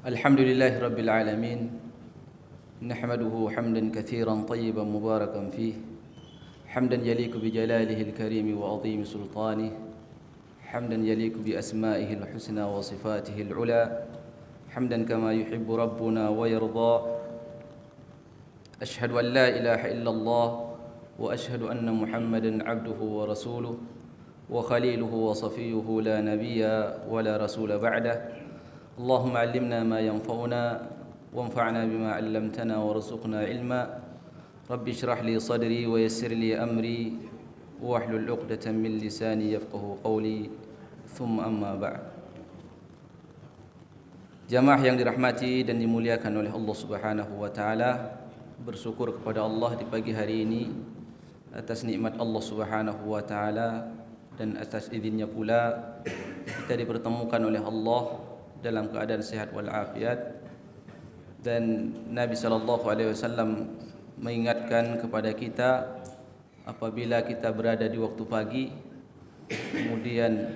الحمد لله رب العالمين، نحمده حمدا كثيرا طيبا مباركا فيه، حمدا يليق بجلاله الكريم وعظيم سلطانه، حمدا يليق بأسمائه الحسنى وصفاته العلى، حمدا كما يحب ربنا ويرضى. أشهد أن لا إله إلا الله، وأشهد أن محمدا عبده ورسوله وخليله وصفيه، لا نبي ولا رسول بعده. اللهم علمنا ما ينفعنا وانفعنا بما علمتنا وارزقنا علما. رب اشرح لي صدري ويسر لي أمري واحلل عقدة من لساني يفقه قولي. ثم أما بعد. Jamaah yang dirahmati dan dimuliakan oleh Allah Subhanahu wa taala, bersyukur kepada Allah di pagi hari ini atas nikmat Allah Subhanahu wa taala dan atas izinnya pula kita dipertemukan oleh Allah dalam keadaan sehat walafiat. Dan Nabi SAW mengingatkan kepada kita, apabila kita berada di waktu pagi, kemudian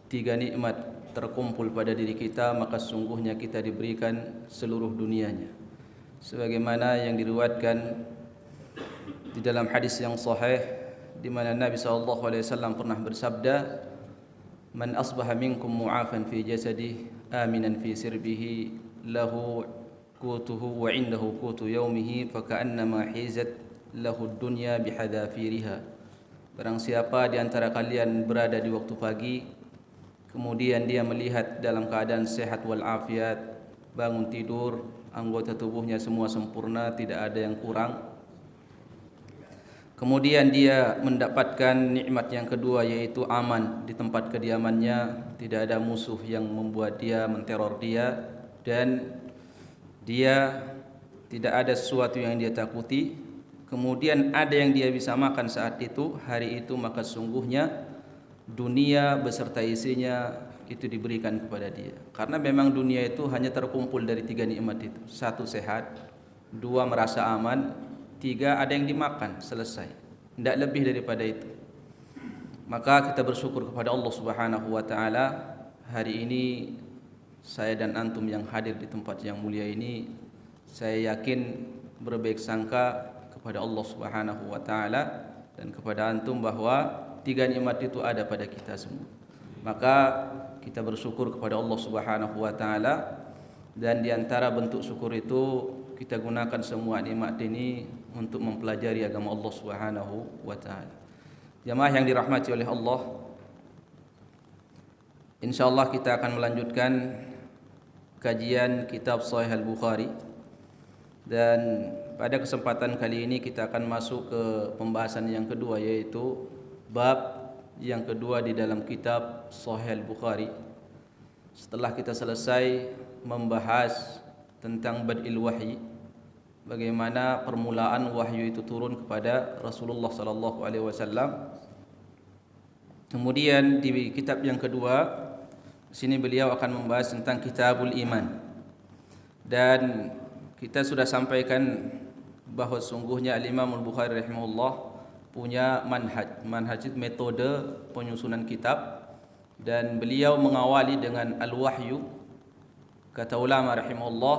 3 nikmat terkumpul pada diri kita, maka sungguhnya kita diberikan seluruh dunianya. Sebagaimana yang diriwayatkan di dalam hadis yang sahih, di mana Nabi SAW pernah bersabda, "Man asbaha minkum mu'afan fi jasadihi, aminan fi sirbihi, lahu qutuhu wa indahu qutu yaumihi, faka'annama hizat lahu dunya bihadafiriha." Barang siapa di antara kalian berada di waktu pagi, kemudian dia melihat dalam keadaan sehat walafiat, bangun tidur, anggota tubuhnya semua sempurna, tidak ada yang kurang. Kemudian dia mendapatkan nikmat yang kedua, yaitu aman di tempat kediamannya, tidak ada musuh yang membuat dia menteror dia, dan dia tidak ada sesuatu yang dia takuti. Kemudian ada yang dia bisa makan saat itu, hari itu, maka sungguhnya dunia beserta isinya itu diberikan kepada dia. Karena memang dunia itu hanya terkumpul dari 3 nikmat itu. 1 sehat, 2 merasa aman, 3 ada yang dimakan, selesai. Tidak lebih daripada itu. Maka kita bersyukur kepada Allah Subhanahu wa taala. Hari ini saya dan antum yang hadir di tempat yang mulia ini, saya yakin berbaik sangka kepada Allah Subhanahu wa taala dan kepada antum bahwa 3 nikmat itu ada pada kita semua. Maka kita bersyukur kepada Allah Subhanahu wa taala, dan di antara bentuk syukur itu kita gunakan semua nikmat ini untuk mempelajari agama Allah Subhanahu wa taala. Jamaah yang dirahmati oleh Allah, insyaallah kita akan melanjutkan kajian kitab Sahih Al-Bukhari, dan pada kesempatan kali ini kita akan masuk ke pembahasan yang kedua, yaitu bab yang kedua di dalam kitab Sahih Al-Bukhari. Setelah kita selesai membahas tentang bad'il wahyi, bagaimana permulaan wahyu itu turun kepada Rasulullah sallallahu alaihi wasallam. Kemudian di kitab yang kedua, sini beliau akan membahas tentang Kitabul Iman. Dan kita sudah sampaikan bahawa sungguhnya Al-Imam Al-Bukhari rahimahullah punya manhaj itu metode penyusunan kitab, dan beliau mengawali dengan al-wahyu. Kata ulama rahimahullah,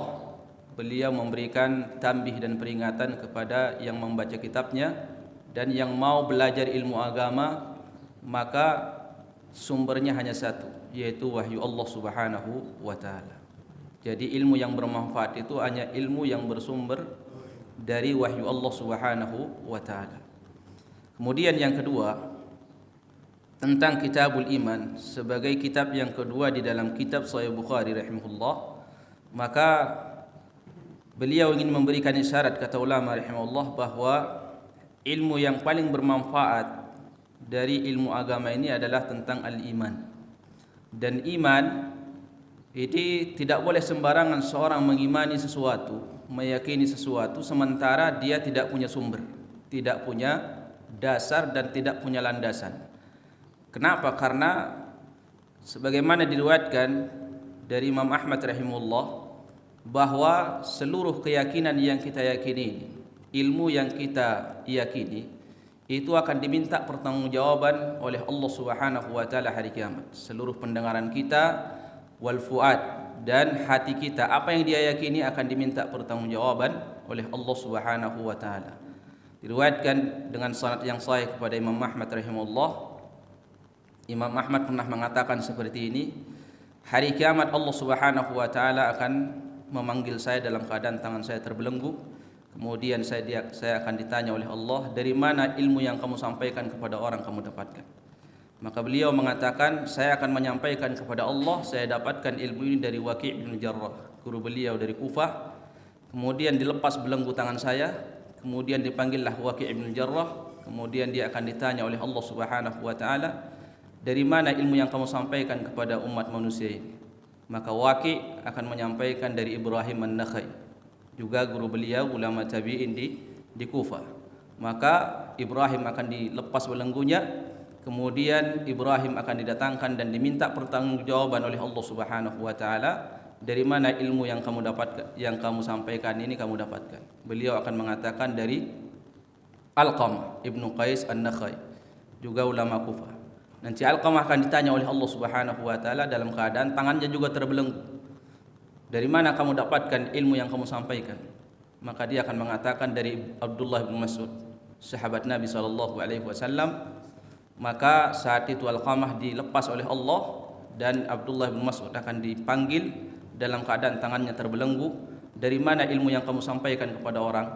beliau memberikan tambih dan peringatan kepada yang membaca kitabnya dan yang mau belajar ilmu agama, maka sumbernya hanya satu, yaitu wahyu Allah Subhanahu wa taala. Jadi ilmu yang bermanfaat itu hanya ilmu yang bersumber dari wahyu Allah Subhanahu wa taala. Kemudian yang kedua, tentang Kitabul Iman sebagai kitab yang kedua di dalam kitab Sahih Bukhari rahimahullah, maka beliau ingin memberikan isyarat, kata ulama rahimahullah, bahwa ilmu yang paling bermanfaat dari ilmu agama ini adalah tentang al-iman. Dan iman ini tidak boleh sembarangan seorang mengimani sesuatu, meyakini sesuatu sementara dia tidak punya sumber, tidak punya dasar dan tidak punya landasan. Kenapa? Karena sebagaimana diriwayatkan dari Imam Ahmad rahimahullah, bahwa seluruh keyakinan yang kita yakini, ilmu yang kita yakini, itu akan diminta pertanggungjawaban oleh Allah Subhanahu wa taala hari kiamat. Seluruh pendengaran kita, wal fuad, dan hati kita, apa yang dia yakini akan diminta pertanggungjawaban oleh Allah Subhanahu wa taala. Diriwayatkan dengan sanad yang sahih kepada Imam Ahmad rahimahullah. Imam Ahmad pernah mengatakan seperti ini, hari kiamat Allah Subhanahu wa taala akan memanggil saya dalam keadaan tangan saya terbelenggu. Kemudian saya akan ditanya oleh Allah, dari mana ilmu yang kamu sampaikan kepada orang kamu dapatkan? Maka beliau mengatakan, saya akan menyampaikan kepada Allah, saya dapatkan ilmu ini dari Waqi' bin Jarrah, guru beliau dari Kufah. Kemudian dilepas belenggu tangan saya, kemudian dipanggillah Waqi' bin Jarrah, kemudian dia akan ditanya oleh Allah Subhanahu wa taala, dari mana ilmu yang kamu sampaikan kepada umat manusia ini? Maka Waqi' akan menyampaikan dari Ibrahim An-Nakhai, juga guru beliau ulama tabi'in di Kufah. Maka Ibrahim akan dilepas belenggunya, kemudian Ibrahim akan didatangkan dan diminta pertanggungjawaban oleh Allah Subhanahu wa taala, dari mana ilmu yang kamu dapatkan, yang kamu sampaikan ini kamu dapatkan? Beliau akan mengatakan dari Alqamah Ibnu Qais An-Nakhai, juga ulama Kufah. Nanti Alqamah akan ditanya oleh Allah Subhanahu wa taala dalam keadaan tangannya juga terbelenggu, dari mana kamu dapatkan ilmu yang kamu sampaikan? Maka dia akan mengatakan dari Abdullah bin Mas'ud, sahabat Nabi SAW. Maka saat itu Alqamah dilepas oleh Allah dan Abdullah bin Mas'ud akan dipanggil dalam keadaan tangannya terbelenggu, dari mana ilmu yang kamu sampaikan kepada orang?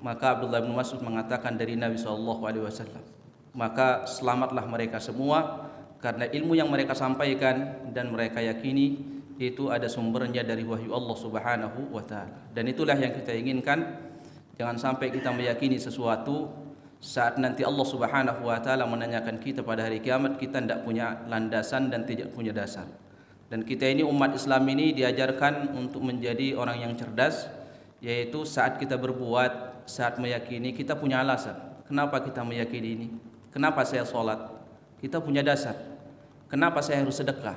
Maka Abdullah bin Mas'ud mengatakan dari Nabi SAW. Maka selamatlah mereka semua, karena ilmu yang mereka sampaikan dan mereka yakini itu ada sumbernya dari wahyu Allah Subhanahu wa taala. Dan itulah yang kita inginkan. Jangan sampai kita meyakini sesuatu, saat nanti Allah Subhanahu wa taala menanyakan kita pada hari kiamat, kita tidak punya landasan dan tidak punya dasar. Dan kita ini umat Islam ini diajarkan untuk menjadi orang yang cerdas, yaitu saat kita berbuat, saat meyakini, kita punya alasan. Kenapa kita meyakini ini? Kenapa saya sholat? Kita punya dasar. Kenapa saya harus sedekah?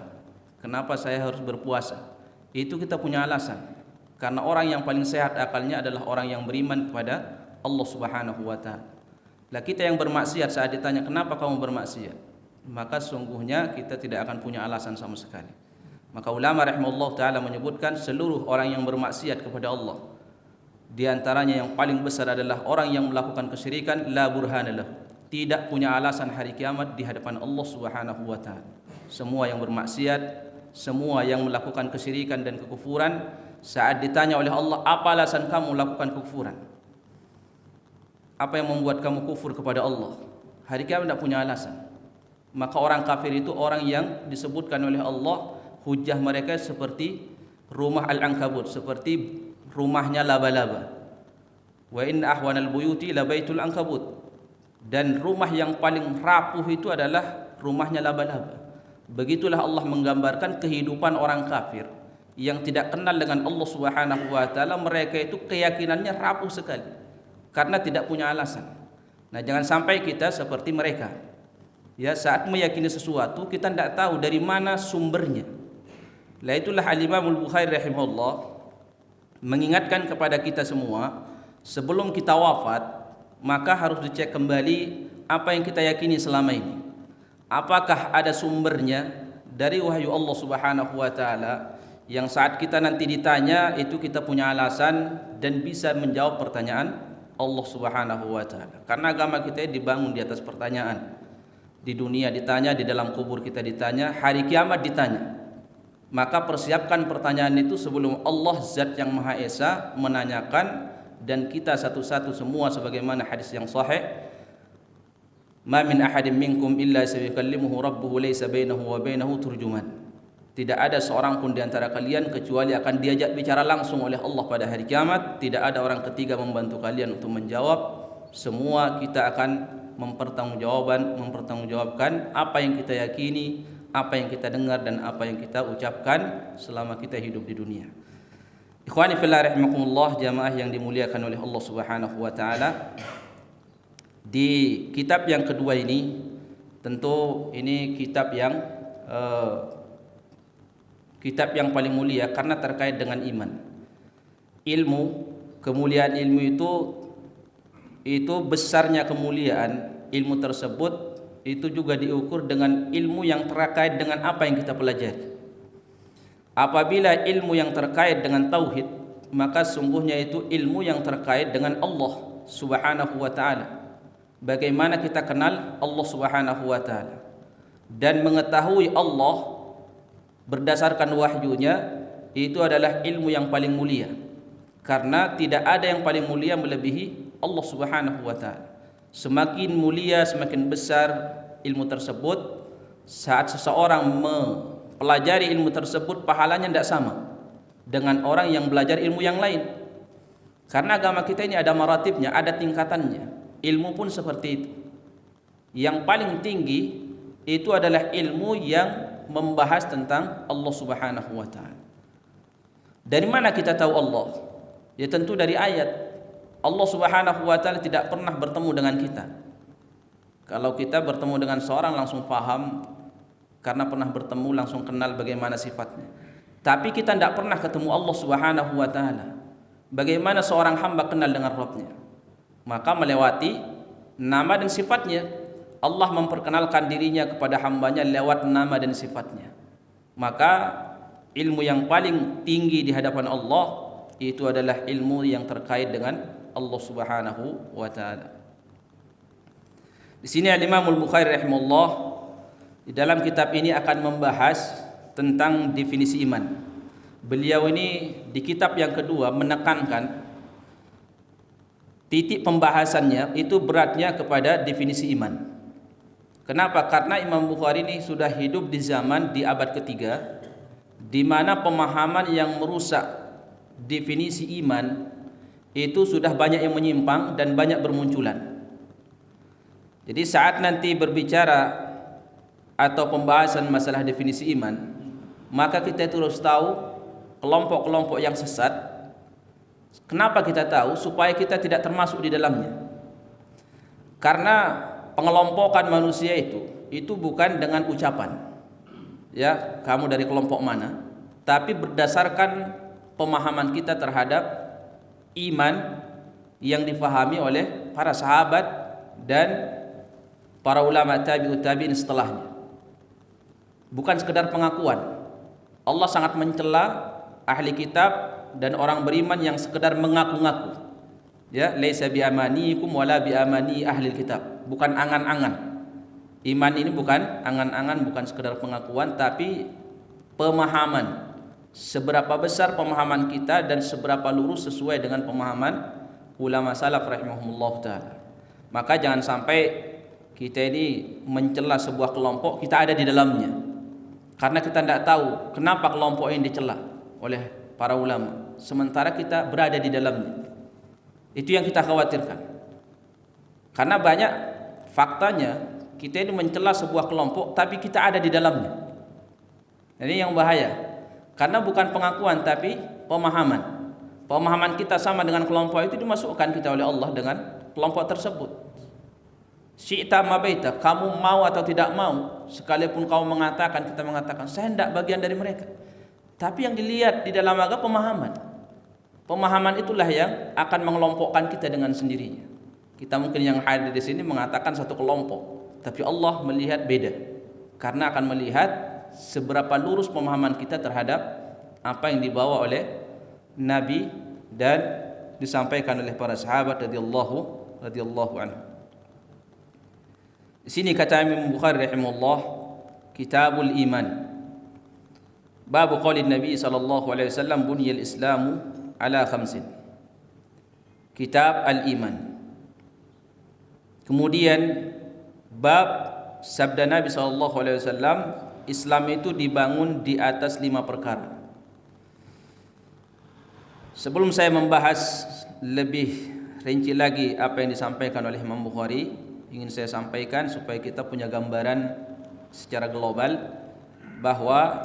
Kenapa saya harus berpuasa? Itu kita punya alasan. Karena orang yang paling sehat akalnya adalah orang yang beriman kepada Allah Subhanahu wa taala. Lah kita yang bermaksiat, saat ditanya kenapa kamu bermaksiat, maka sungguhnya kita tidak akan punya alasan sama sekali. Maka ulama rahimahullah taala menyebutkan seluruh orang yang bermaksiat kepada Allah, di antaranya yang paling besar adalah orang yang melakukan kesyirikan, la burhanalah, tidak punya alasan hari kiamat di hadapan Allah Subhanahu wa taala. Semua yang bermaksiat, semua yang melakukan kesyirikan dan kekufuran, saat ditanya oleh Allah, apa alasan kamu melakukan kekufuran? Apa yang membuat kamu kufur kepada Allah? Hari kiamat tidak punya alasan. Maka orang kafir itu orang yang disebutkan oleh Allah, hujah mereka seperti rumah al-ankabut, seperti rumahnya laba-laba. Wa inna ahwanal buyuti labaitul ankabut. Dan rumah yang paling rapuh itu adalah rumahnya laba-laba. Begitulah Allah menggambarkan kehidupan orang kafir yang tidak kenal dengan Allah Subhanahu wa taala. Mereka itu keyakinannya rapuh sekali karena tidak punya alasan. Nah, jangan sampai kita seperti mereka. Ya, saat meyakini sesuatu kita tidak tahu dari mana sumbernya. Lah itulah Al-Imam Al-Bukhari rahimahullah mengingatkan kepada kita semua, sebelum kita wafat maka harus dicek kembali apa yang kita yakini selama ini. Apakah ada sumbernya dari wahyu Allah Subhanahu wa taala, yang saat kita nanti ditanya itu kita punya alasan dan bisa menjawab pertanyaan Allah Subhanahu wa taala. Karena agama kita dibangun di atas pertanyaan. Di dunia ditanya, di dalam kubur kita ditanya, hari kiamat ditanya. Maka persiapkan pertanyaan itu sebelum Allah Zat yang Maha Esa menanyakan, dan kita satu-satu semua sebagaimana hadis yang sahih, ma min ahadin minkum illa sayukallimuhu rabbuhu laysa bainahu wa bainahu turjuman. Tidak ada seorang pun di antara kalian kecuali akan diajak bicara langsung oleh Allah pada hari kiamat. Tidak ada orang ketiga membantu kalian untuk menjawab. Semua kita akan mempertanggungjawabkan apa yang kita yakini, apa yang kita dengar, dan apa yang kita ucapkan selama kita hidup di dunia. Ikhwani fillah rahimakumullah, jamaah yang dimuliakan oleh Allah Subhanahu wa taala. Di kitab yang kedua ini, tentu ini kitab yang paling mulia karena terkait dengan iman. Ilmu, kemuliaan ilmu itu besarnya kemuliaan ilmu tersebut itu juga diukur dengan ilmu yang terkait dengan apa yang kita pelajari. Apabila ilmu yang terkait dengan tauhid, maka sungguhnya itu ilmu yang terkait dengan Allah Subhanahu wa taala. Bagaimana kita kenal Allah Subhanahu wa taala dan mengetahui Allah berdasarkan wahyunya, itu adalah ilmu yang paling mulia. Karena tidak ada yang paling mulia melebihi Allah Subhanahu wa taala. Semakin mulia, semakin besar ilmu tersebut. Saat seseorang mempelajari ilmu tersebut, pahalanya tidak sama dengan orang yang belajar ilmu yang lain. Karena agama kita ini ada maratibnya, ada tingkatannya. Ilmu pun seperti itu. Yang paling tinggi itu adalah ilmu yang membahas tentang Allah Subhanahu wa taala. Dari mana kita tahu Allah? Ya tentu dari ayat. Allah Subhanahu wa taala tidak pernah bertemu dengan kita. Kalau kita bertemu dengan seorang langsung paham, karena pernah bertemu langsung kenal bagaimana sifatnya. Tapi kita tidak pernah ketemu Allah Subhanahu wa taala. Bagaimana seorang hamba kenal dengan Rabbnya? Maka melewati nama dan sifatnya. Allah memperkenalkan dirinya kepada hambanya lewat nama dan sifatnya. Maka ilmu yang paling tinggi di hadapan Allah itu adalah ilmu yang terkait dengan Allah Subhanahu wa taala. Di sini Imam Al-Bukhari rahimahullah di dalam kitab ini akan membahas tentang definisi iman. Beliau ini di kitab yang kedua menekankan titik pembahasannya itu beratnya kepada definisi iman. Kenapa? Karena Imam Bukhari ini sudah hidup di zaman di abad ketiga, di mana pemahaman yang merusak definisi iman itu sudah banyak yang menyimpang dan banyak bermunculan. Jadi saat nanti berbicara atau pembahasan masalah definisi iman, maka kita terus tahu kelompok-kelompok yang sesat. Kenapa kita tahu? Supaya kita tidak termasuk di dalamnya. Karena pengelompokan manusia itu bukan dengan ucapan, ya kamu dari kelompok mana, tapi berdasarkan pemahaman kita terhadap iman yang difahami oleh para sahabat dan para ulama tabi'ut tabi'in setelahnya. Bukan sekedar pengakuan. Allah sangat mencela ahli kitab dan orang beriman yang sekedar mengaku-ngaku. Ya, laisa bi amaniikum wala bi amani ahli kitab. Bukan angan-angan. Iman ini bukan angan-angan, bukan sekedar pengakuan, tapi pemahaman. Seberapa besar pemahaman kita dan seberapa lurus sesuai dengan pemahaman ulama salaf rahimahumullah taala. Maka jangan sampai kita ini mencela sebuah kelompok, kita ada di dalamnya. Karena kita tidak tahu kenapa kelompok ini dicela oleh para ulama, sementara kita berada di dalamnya. Itu yang kita khawatirkan. Karena banyak faktanya kita ini mencela sebuah kelompok tapi kita ada di dalamnya. Ini yang bahaya. Karena bukan pengakuan tapi pemahaman. Pemahaman kita sama dengan kelompok itu dimasukkan kita oleh Allah dengan kelompok tersebut. Syi'ta mabaita, kamu mau atau tidak mau, sekalipun kamu mengatakan, kita mengatakan saya tidak bagian dari mereka. Tapi yang dilihat di dalam agama pemahaman. Pemahaman itulah yang akan mengelompokkan kita dengan sendirinya. Kita mungkin yang hadir di sini mengatakan satu kelompok, tapi Allah melihat beda. Karena akan melihat seberapa lurus pemahaman kita terhadap apa yang dibawa oleh Nabi dan disampaikan oleh para sahabat radhiyallahu anhu. Di sini kata Imam Bukhari rahimahullah, Kitabul Iman. Bab qaulin Nabi sallallahu alaihi wasallam buniyal Islamu ala khamsin. Kitab Al-Iman. Kemudian bab sabda Nabi sallallahu alaihi wasallam, Islam itu dibangun di atas 5 perkara. Sebelum saya membahas lebih rinci lagi apa yang disampaikan oleh Imam Bukhari, ingin saya sampaikan supaya kita punya gambaran secara global bahwa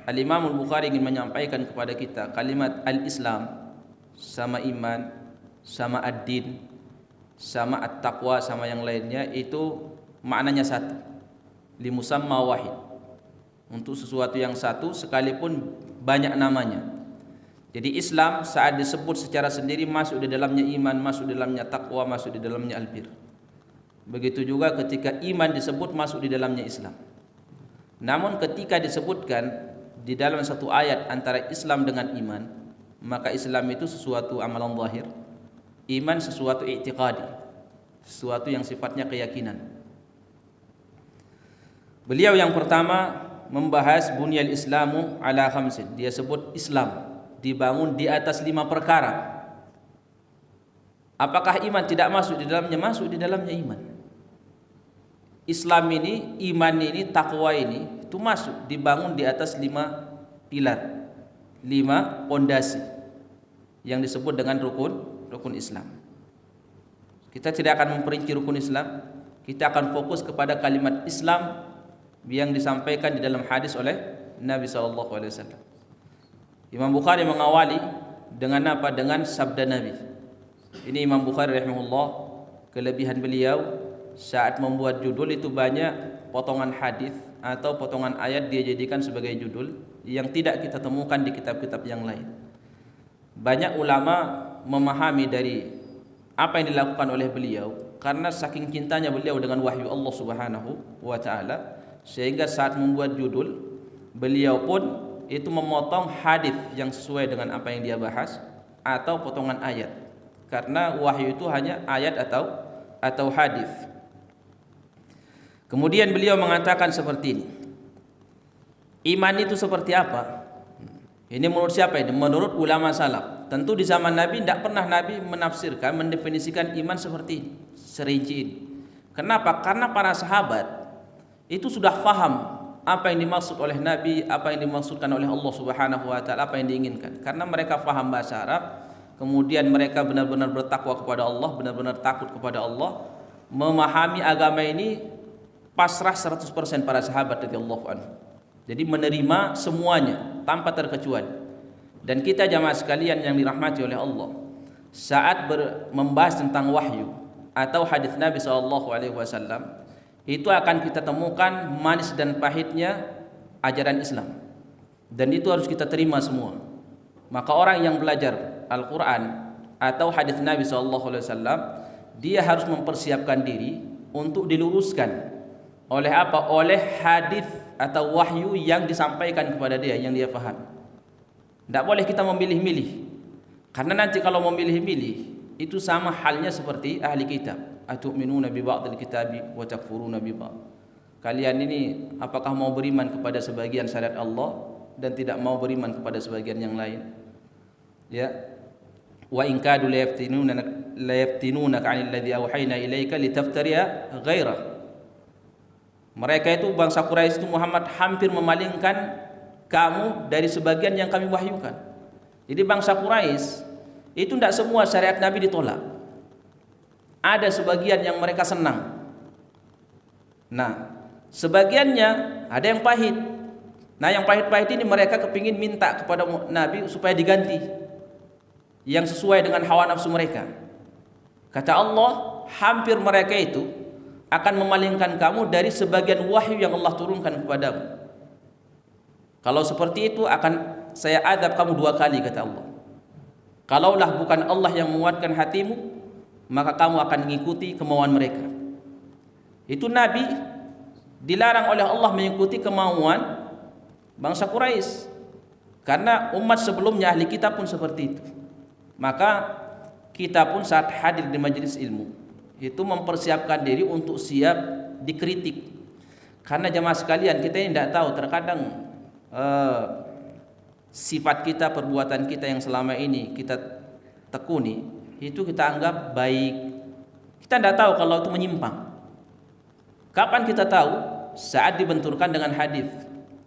Al-Imam Al-Bukhari ingin menyampaikan kepada kita kalimat Al-Islam sama iman, sama ad-din, sama at-taqwa, sama yang lainnya itu maknanya satu. Limusamma wahid. Untuk sesuatu yang satu sekalipun banyak namanya. Jadi Islam saat disebut secara sendiri masuk di dalamnya iman, masuk di dalamnya taqwa, masuk di dalamnya albir. Begitu juga ketika iman disebut masuk di dalamnya Islam. Namun ketika disebutkan di dalam satu ayat antara Islam dengan iman, maka Islam itu sesuatu amalan zahir, iman sesuatu i'tiqadi, sesuatu yang sifatnya keyakinan. Beliau yang pertama membahas bunyal Islamu ala khamsin. Dia sebut Islam dibangun di atas 5 perkara. Apakah iman tidak masuk di dalamnya? Masuk di dalamnya iman. Islam ini, iman ini, takwa ini itu masuk, dibangun di atas 5 pilar, 5 pondasi yang disebut dengan rukun Islam. Kita tidak akan memperinci rukun Islam, kita akan fokus kepada kalimat Islam yang disampaikan di dalam hadis oleh Nabi SAW. Imam Bukhari mengawali dengan apa? Dengan sabda Nabi. Ini Imam Bukhari rahimahullah, kelebihan beliau saat membuat judul itu banyak potongan hadis atau potongan ayat dia jadikan sebagai judul yang tidak kita temukan di kitab-kitab yang lain. Banyak ulama memahami dari apa yang dilakukan oleh beliau karena saking cintanya beliau dengan wahyu Allah Subhanahu wa taala, sehingga saat membuat judul beliau pun itu memotong hadis yang sesuai dengan apa yang dia bahas atau potongan ayat. Karena wahyu itu hanya ayat atau hadis. Kemudian beliau mengatakan seperti ini. Iman itu seperti apa? Ini menurut siapa ini? Menurut ulama salaf. Tentu di zaman Nabi tidak pernah Nabi menafsirkan, mendefinisikan iman seperti ini, serinci ini. Kenapa? Karena para sahabat itu sudah faham apa yang dimaksud oleh Nabi, apa yang dimaksudkan oleh Allah Subhanahu wa taala, apa yang diinginkan. Karena mereka faham bahasa Arab. Kemudian mereka benar-benar bertakwa kepada Allah, benar-benar takut kepada Allah, memahami agama ini pasrah 100% para sahabat radhiyallahu anhu. Jadi menerima semuanya tanpa terkecuali. Dan kita jamaah sekalian yang dirahmati oleh Allah, saat membahas tentang wahyu atau hadis Nabi SAW, itu akan kita temukan manis dan pahitnya ajaran Islam. Dan itu harus kita terima semua. Maka orang yang belajar Al-Quran atau hadis Nabi SAW, dia harus mempersiapkan diri untuk diluruskan oleh apa? Oleh hadis atau wahyu yang disampaikan kepada dia, yang dia faham. Tidak boleh kita memilih-milih, karena nanti kalau memilih-milih itu sama halnya seperti ahli kitab. Atu'minuna bi ba'dil kitabi wa takfuruna bi ba'd. Kalian ini apakah mau beriman kepada sebagian syariat Allah dan tidak mau beriman kepada sebagian yang lain? Ya. Wa in kadu la yaftinunaka 'anil ladzi auhayna ilaika litaftariya ghairah. Mereka itu bangsa Quraisy itu Muhammad hampir memalingkan kamu dari sebagian yang kami wahyukan. Jadi bangsa Quraisy itu tidak semua syariat Nabi ditolak. Ada sebagian yang mereka senang. Nah, sebagiannya ada yang pahit. Nah, yang pahit-pahit ini mereka kepingin minta kepada Nabi supaya diganti yang sesuai dengan hawa nafsu mereka. Kata Allah, hampir mereka itu akan memalingkan kamu dari sebagian wahyu yang Allah turunkan kepadamu. Kalau seperti itu akan saya adab kamu 2 kali, kata Allah. Kalaulah bukan Allah yang menguatkan hatimu, maka kamu akan mengikuti kemauan mereka. Itu Nabi dilarang oleh Allah mengikuti kemauan bangsa Quraisy, karena umat sebelumnya ahli kitab pun seperti itu. Maka kita pun saat hadir di majelis ilmu itu mempersiapkan diri untuk siap dikritik. Karena jemaah sekalian, kita ini tidak tahu, terkadang sifat kita, perbuatan kita yang selama ini kita tekuni itu kita anggap baik. Kita tidak tahu kalau itu menyimpang. Kapan kita tahu? Saat dibenturkan dengan hadis,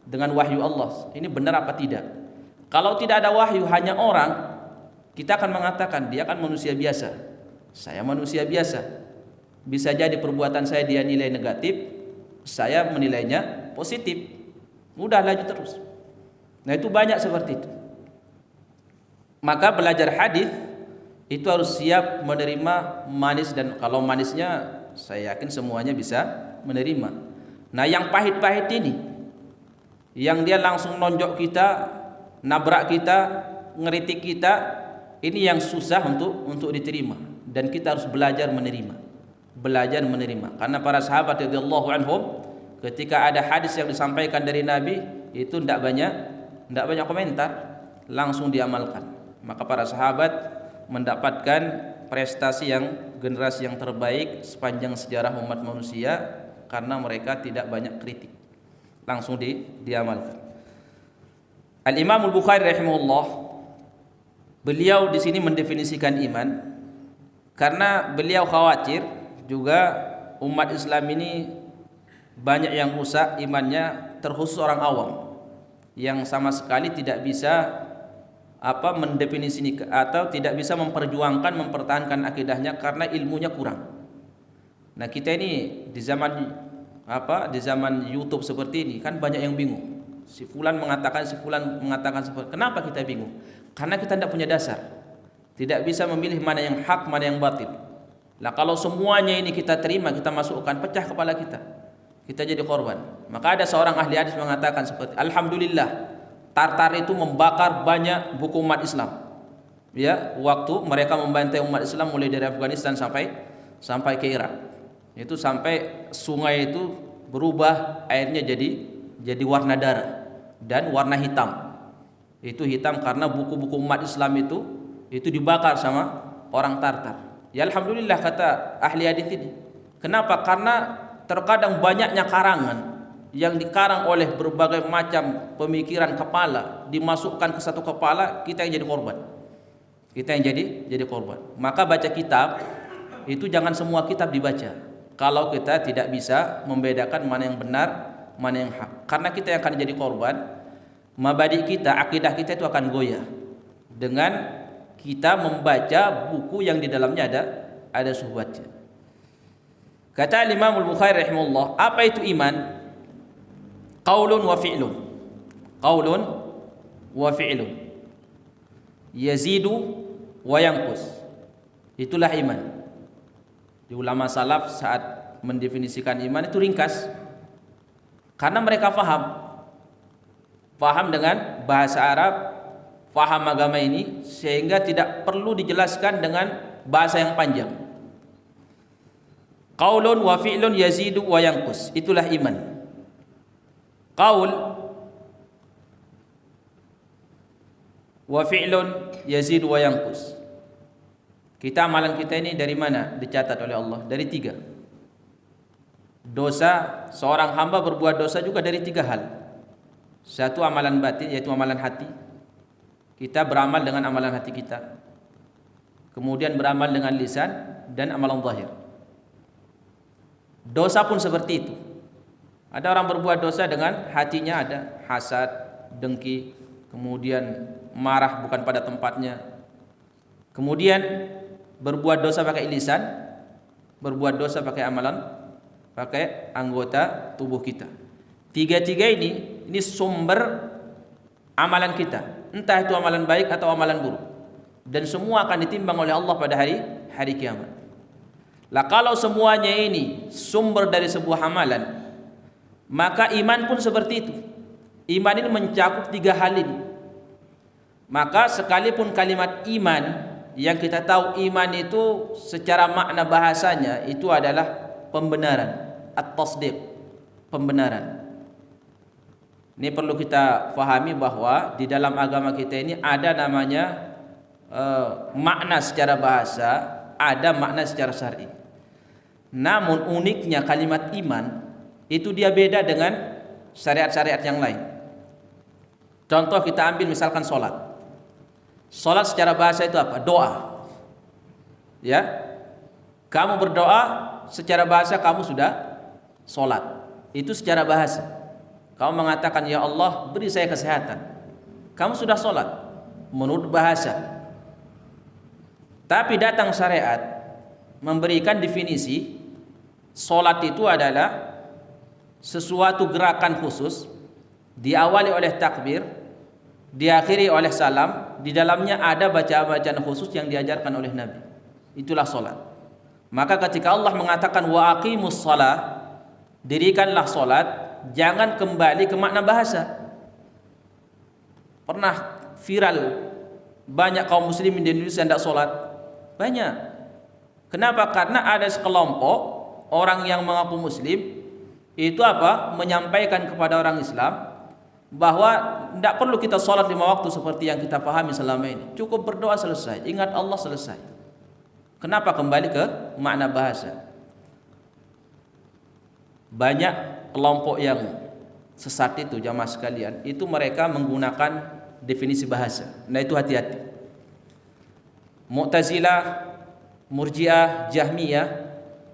dengan wahyu Allah. Ini benar apa tidak? Kalau tidak ada wahyu, hanya orang, kita akan mengatakan dia kan manusia biasa. Saya manusia biasa. Bisa jadi perbuatan saya dia nilai negatif, saya menilainya positif. Udah lanjut terus. Nah, itu banyak seperti itu. Maka belajar hadis itu harus siap menerima manis, dan kalau manisnya saya yakin semuanya bisa menerima. Nah, yang pahit-pahit ini, yang dia langsung nonjok kita, nabrak kita, ngeritik kita, ini yang susah untuk diterima, dan kita harus belajar menerima. Belajar menerima. Karena para sahabat radhiyallahu anhum ketika ada hadis yang disampaikan dari Nabi itu tidak banyak tidak banyak komentar, langsung diamalkan. Maka para sahabat mendapatkan prestasi yang generasi yang terbaik sepanjang sejarah umat manusia karena mereka tidak banyak kritik, langsung diamalkan. Al-Imam Al-Bukhari rahimahullah, beliau di sini mendefinisikan iman karena beliau khawatir juga umat Islam ini banyak yang rusak imannya, terkhusus orang awam yang sama sekali tidak bisa mendefinisikan atau tidak bisa memperjuangkan, mempertahankan akidahnya karena ilmunya kurang. Nah, kita ini di zaman YouTube seperti ini kan banyak yang bingung. Si fulan mengatakan seperti. Kenapa kita bingung? Karena kita tidak punya dasar. Tidak bisa memilih mana yang hak, mana yang batil. Lah kalau semuanya ini kita terima, kita masukkan, pecah kepala kita. Kita jadi korban. Maka ada seorang ahli hadis mengatakan seperti, alhamdulillah, Tartar itu membakar banyak buku umat Islam. Ya, waktu mereka membantai umat Islam mulai dari Afghanistan sampai ke Irak. Itu sampai sungai itu berubah airnya jadi warna darah dan warna hitam. Itu hitam karena buku-buku umat Islam itu dibakar sama orang Tartar. Ya alhamdulillah, kata ahli hadis ini. Kenapa? Karena terkadang banyaknya karangan yang dikarang oleh berbagai macam pemikiran kepala dimasukkan ke satu kepala, kita yang jadi korban. Kita yang jadi korban. Maka baca kitab itu jangan semua kitab dibaca kalau kita tidak bisa membedakan mana yang benar, mana yang hak. Karena kita yang akan jadi korban, mabadi kita, akidah kita itu akan goyah dengan kita membaca buku yang di dalamnya ada syubhatnya. Kata Imam Al-Bukhari rahimahullah, apa itu iman? Qaulun wa fi'lun. Qaulun wa fi'lun. Yazidu wa yanqus. Itulah iman. Di ulama salaf saat mendefinisikan iman itu ringkas. Karena mereka paham dengan bahasa Arab, paham agama ini, sehingga tidak perlu dijelaskan dengan bahasa yang panjang. Qaulun wa fi'lun yazidu wa yanqus. Itulah iman. Qaul wa fi'lun yazidu wa yanqus. Amalan kita ini dari mana dicatat oleh Allah? Dari 3. Dosa, seorang hamba berbuat dosa juga dari 3 hal. Satu, amalan batin, yaitu amalan hati. Kita beramal dengan amalan hati kita. Kemudian beramal dengan lisan dan amalan zahir. Dosa pun seperti itu. Ada orang berbuat dosa dengan hatinya ada hasad, dengki, kemudian marah bukan pada tempatnya. Kemudian berbuat dosa pakai lisan, berbuat dosa pakai amalan, pakai anggota tubuh kita. 3 ini sumber amalan kita. Entah itu amalan baik atau amalan buruk. Dan semua akan ditimbang oleh Allah pada hari kiamat. Lah kalau semuanya ini sumber dari sebuah amalan, maka iman pun seperti itu. Iman ini mencakup 3 hal ini. Maka sekalipun kalimat iman, yang kita tahu iman itu secara makna bahasanya itu adalah pembenaran, at-tasdiq, pembenaran. Ini perlu kita fahami bahwa di dalam agama kita ini ada namanya makna secara bahasa, ada makna secara syar'i. Namun uniknya kalimat iman itu dia beda dengan syariat-syariat yang lain. Contoh kita ambil misalkan sholat. Sholat secara bahasa itu apa? Doa. Ya, kamu berdoa secara bahasa kamu sudah sholat. Itu secara bahasa. Kamu mengatakan ya Allah beri saya kesehatan. Kamu sudah sholat menurut bahasa. Tapi datang syariat memberikan definisi sholat itu adalah sesuatu gerakan khusus, diawali oleh takbir, diakhiri oleh salam, di dalamnya ada bacaan-bacaan khusus yang diajarkan oleh Nabi. Itulah solat. Maka ketika Allah mengatakan wa aqimus shalah, dirikanlah solat, jangan kembali ke makna bahasa. Pernah viral banyak kaum muslimin di Indonesia tidak solat? Banyak. Kenapa? Karena ada sekelompok orang yang mengaku muslim itu menyampaikan kepada orang Islam bahwa tidak perlu kita sholat 5 waktu seperti yang kita pahami selama ini. Cukup berdoa selesai, ingat Allah selesai. Kenapa kembali ke makna bahasa? Banyak kelompok yang sesat itu jamaah sekalian, itu mereka menggunakan definisi bahasa. Nah itu hati-hati. Mu'tazilah, Murji'ah, Jahmiyah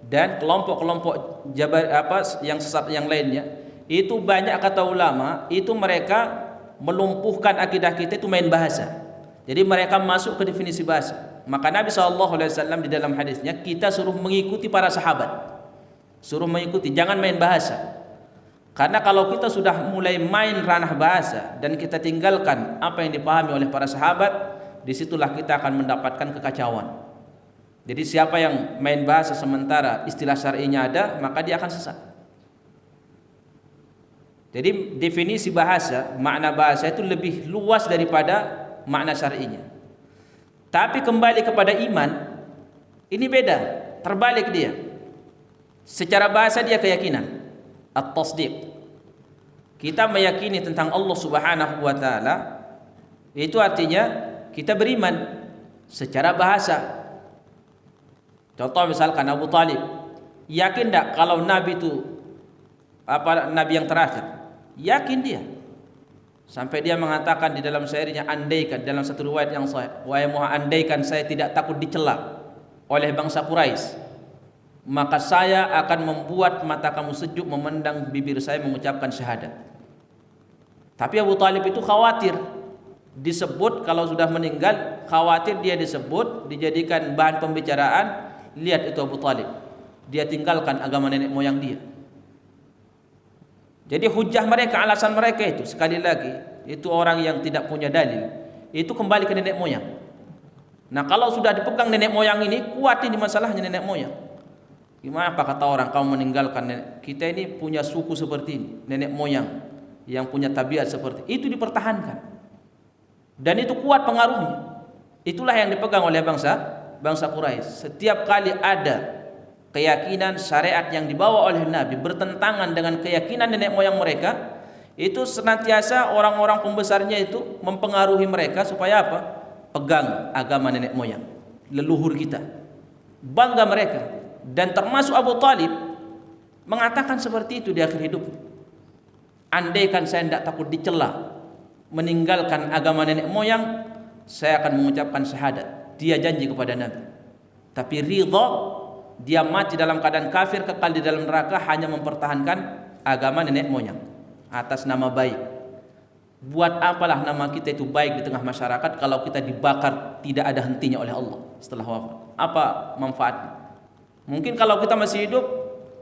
dan kelompok-kelompok yang sesat yang lainnya, itu banyak kata ulama, itu mereka melumpuhkan akidah kita itu main bahasa. Jadi mereka masuk ke definisi bahasa. Maka Nabi SAW di dalam hadisnya, kita suruh mengikuti para sahabat, suruh mengikuti, jangan main bahasa. Karena kalau kita sudah mulai main ranah bahasa dan kita tinggalkan apa yang dipahami oleh para sahabat, disitulah kita akan mendapatkan kekacauan. Jadi siapa yang main bahasa sementara istilah syar'inya ada, maka dia akan sesat. Jadi definisi bahasa, makna bahasa itu lebih luas daripada makna syar'inya. Tapi kembali kepada iman, ini beda, terbalik dia. Secara bahasa dia keyakinan, at-tasdiq. Kita meyakini tentang Allah Subhanahu wa taala, itu artinya kita beriman secara bahasa. Contoh misalkan Abu Talib, yakin tak kalau Nabi itu Nabi yang terakhir? Yakin dia. Sampai dia mengatakan di dalam syairnya, andaikan, dalam satu riwayat yang sahih, wahai Muhammad, andaikan saya tidak takut dicela oleh bangsa Quraisy, maka saya akan membuat mata kamu sejuk memandang bibir saya mengucapkan syahadat. Tapi Abu Talib itu khawatir disebut, kalau sudah meninggal khawatir dia disebut, dijadikan bahan pembicaraan. Lihat itu Abu Talib, dia tinggalkan agama nenek moyang dia. Jadi hujah mereka, alasan mereka itu, sekali lagi, itu orang yang tidak punya dalil, itu kembali ke nenek moyang. Nah kalau sudah dipegang nenek moyang ini, kuat ini masalahnya nenek moyang. Gimana apa kata orang, kamu meninggalkan nenek, kita ini punya suku seperti ini, nenek moyang yang punya tabiat seperti itu dipertahankan. Dan itu kuat pengaruhnya. Itulah yang dipegang oleh bangsa Quraisy. Setiap kali ada keyakinan syariat yang dibawa oleh Nabi bertentangan dengan keyakinan nenek moyang mereka, itu senantiasa orang-orang pembesarnya itu mempengaruhi mereka supaya apa? Pegang agama nenek moyang, leluhur kita. Bangga mereka. Dan termasuk Abu Talib mengatakan seperti itu di akhir hidup. Andaikan saya tidak takut dicela meninggalkan agama nenek moyang, saya akan mengucapkan syahadat. Dia janji kepada Nabi. Tapi ridha, dia mati dalam keadaan kafir, kekal di dalam neraka, hanya mempertahankan agama nenek moyang atas nama baik. Buat apalah nama kita itu baik di tengah masyarakat kalau kita dibakar tidak ada hentinya oleh Allah setelah wafat? Apa manfaatnya? Mungkin kalau kita masih hidup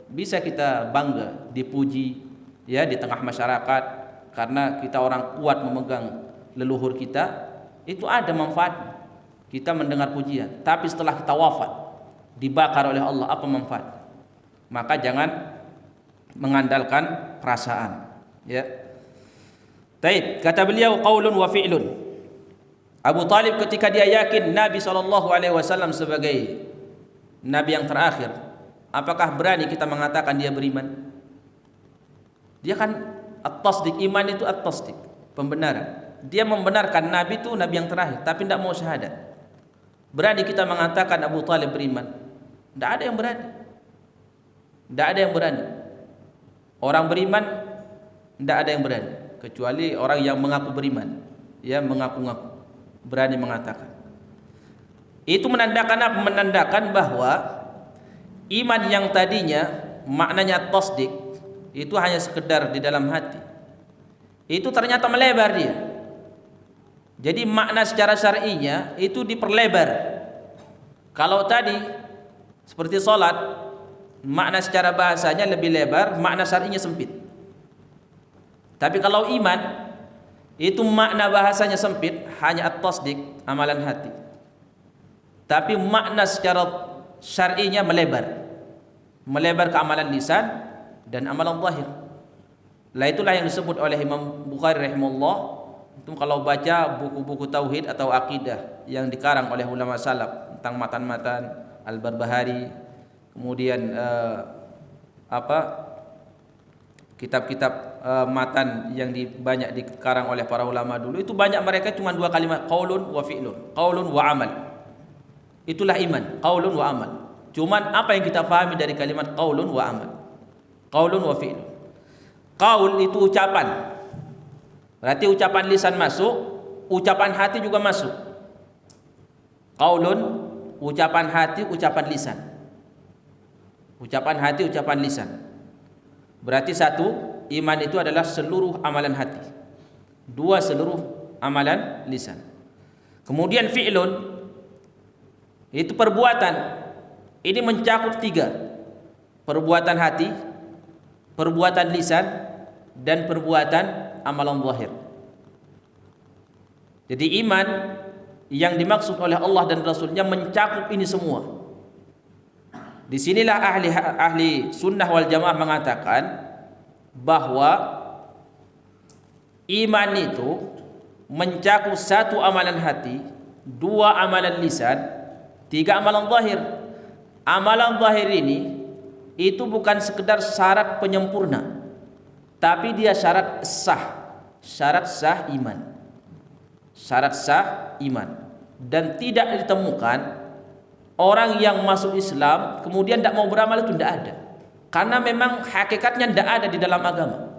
bisa kita bangga, dipuji ya di tengah masyarakat karena kita orang kuat memegang leluhur kita, itu ada manfaatnya. Kita mendengar pujian. Tapi setelah kita wafat, dibakar oleh Allah, apa manfaat? Maka jangan mengandalkan perasaan, ya. Baik, kata beliau qaulun wa fi'lun. Abu Talib ketika dia yakin Nabi SAW sebagai Nabi yang terakhir, apakah berani kita mengatakan dia beriman? Dia kan at-tasdiq, iman itu at-tasdiq, pembenaran. Dia membenarkan Nabi itu Nabi yang terakhir, tapi tidak mau syahadat. Berani kita mengatakan Abu Talib beriman? Tidak ada yang berani. Tidak ada yang berani. Orang beriman tidak ada yang berani, kecuali orang yang mengaku beriman, ya mengaku-ngaku, berani mengatakan. Itu menandakan apa? Menandakan bahwa iman yang tadinya maknanya tasdik itu hanya sekedar di dalam hati, itu ternyata melebar dia. Jadi makna secara syar'inya itu diperlebar. Kalau tadi seperti sholat, makna secara bahasanya lebih lebar, makna syar'inya sempit. Tapi kalau iman, itu makna bahasanya sempit, hanya at-tasdik, amalan hati. Tapi makna secara syar'inya melebar. Melebar ke amalan lisan dan amalan zahir. Lah itulah yang disebut oleh Imam Bukhari rahimahullah. Itu kalau baca buku-buku tauhid atau akidah yang dikarang oleh ulama salaf tentang matan-matan Al-Barbahari, kemudian kitab-kitab matan yang banyak dikarang oleh para ulama dulu, itu banyak mereka cuma dua kalimat, qaulun wa fi'lun, qaulun wa amal. Itulah iman, qaulun wa amal. Cuman apa yang kita pahami dari kalimat qaulun wa amal? Qaulun wa fi'lun. Qaul itu ucapan. Berarti ucapan lisan masuk, ucapan hati juga masuk. Qaulun, ucapan hati, ucapan lisan. Ucapan hati, ucapan lisan. Berarti satu, iman itu adalah seluruh amalan hati. Dua, seluruh amalan lisan. Kemudian fi'lun, itu perbuatan. Ini mencakup tiga. Perbuatan hati, perbuatan lisan, dan perbuatan amalan zahir. Jadi iman yang dimaksud oleh Allah dan Rasulnya mencakup ini semua. Disinilah ahli sunnah wal jamaah mengatakan bahwa iman itu mencakup satu amalan hati, dua amalan lisan, tiga amalan zahir. Amalan zahir ini itu bukan sekedar syarat penyempurna, tapi dia syarat sah iman. Syarat sah iman. Dan tidak ditemukan orang yang masuk Islam kemudian tidak mau beramal, itu tidak ada. Karena memang hakikatnya tidak ada di dalam agama.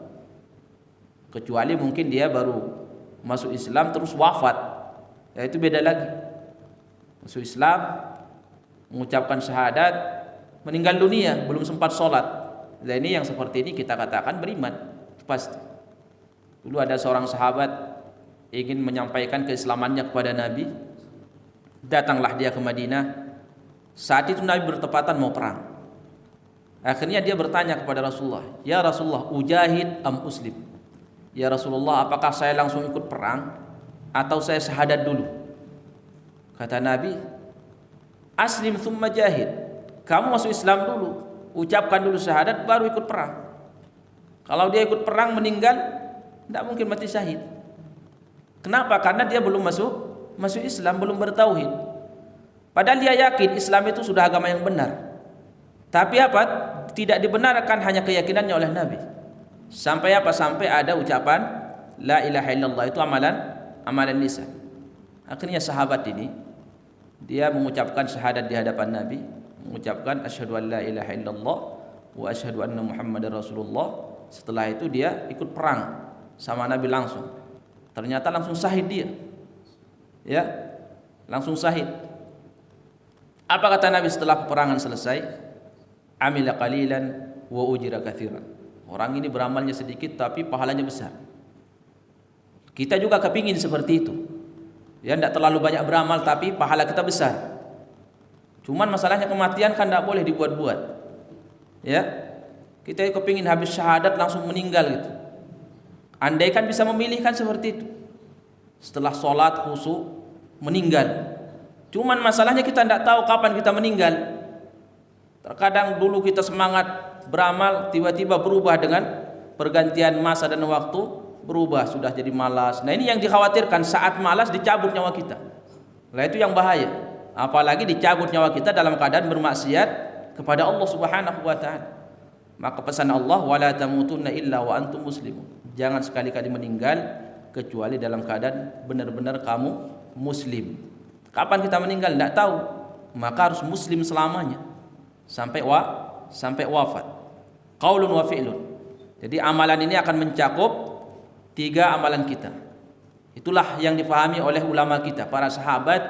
Kecuali mungkin dia baru masuk Islam terus wafat, ya itu beda lagi. Masuk Islam, mengucapkan syahadat, meninggal dunia, belum sempat sholat. Nah ini yang seperti ini kita katakan beriman, pasti. Dulu ada seorang sahabat ingin menyampaikan keislamannya kepada Nabi. Datanglah dia ke Madinah. Saat itu Nabi bertepatan mau perang. Akhirnya dia bertanya kepada Rasulullah, "Ya Rasulullah, ujahid am uslim?" "Ya Rasulullah, apakah saya langsung ikut perang atau saya syahadat dulu?" Kata Nabi, "Aslim thumma jahid." Kamu masuk Islam dulu, ucapkan dulu syahadat, baru ikut perang. Kalau dia ikut perang meninggal, tidak mungkin mati syahid. Kenapa? Karena dia belum masuk Islam, belum bertauhid. Padahal dia yakin Islam itu sudah agama yang benar. Tapi apa? Tidak dibenarkan hanya keyakinannya oleh Nabi. Sampai apa? Sampai ada ucapan la ilaha illallah, itu amalan lisan. Akhirnya sahabat ini dia mengucapkan syahadat di hadapan Nabi, mengucapkan asyhadu an la ilaha illallah wa asyhadu anna muhammadar rasulullah. Setelah itu dia ikut perang sama Nabi langsung. Ternyata langsung syahid dia. Ya, langsung syahid. Apa kata Nabi setelah peperangan selesai? Amila qalilan wa ujira katsiran. Orang ini beramalnya sedikit tapi pahalanya besar. Kita juga kepingin seperti itu. Ya, tidak terlalu banyak beramal tapi pahala kita besar. Cuman masalahnya kematian kan tidak boleh dibuat-buat. Ya, kita kepingin habis syahadat langsung meninggal gitu. Andai kan bisa memilih kan seperti itu. Setelah sholat khusyuk meninggal. Cuman masalahnya kita tidak tahu kapan kita meninggal. Terkadang dulu kita semangat beramal, tiba-tiba berubah dengan pergantian masa dan waktu, berubah sudah jadi malas. Nah ini yang dikhawatirkan, saat malas dicabut nyawa kita. Nah itu yang bahaya. Apalagi dicabut nyawa kita dalam keadaan bermaksiat kepada Allah Subhanahu wa taala. Maka pesan Allah, wala tamutunna illa wa antum muslimun. Jangan sekali-kali meninggal kecuali dalam keadaan benar-benar kamu muslim. Kapan kita meninggal tidak tahu. Maka harus muslim selamanya sampai wafat. Qaulun wa fi'lun. Jadi amalan ini akan mencakup tiga amalan kita. Itulah yang dipahami oleh ulama kita, para sahabat,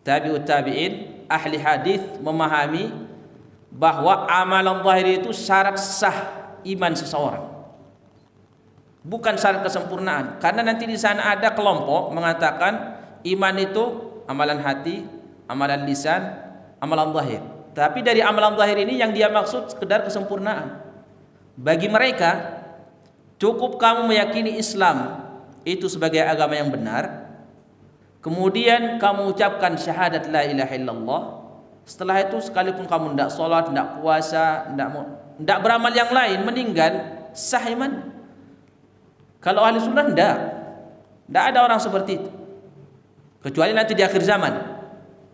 tabi'ut tabi'in, ahli hadis memahami bahwa amalan zahir itu syarat sah iman seseorang. Bukan syarat kesempurnaan. Karena nanti di sana ada kelompok mengatakan iman itu amalan hati, amalan lisan, amalan zahir. Tapi dari amalan zahir ini yang dia maksud sekedar kesempurnaan. Bagi mereka cukup kamu meyakini Islam itu sebagai agama yang benar, kemudian kamu ucapkan syahadat la ilaha illallah. Setelah itu sekalipun kamu tidak sholat, tidak puasa, tidak beramal yang lain, meninggal sah iman. Kalau ahli sunnah tidak ada orang seperti itu. Kecuali nanti di akhir zaman.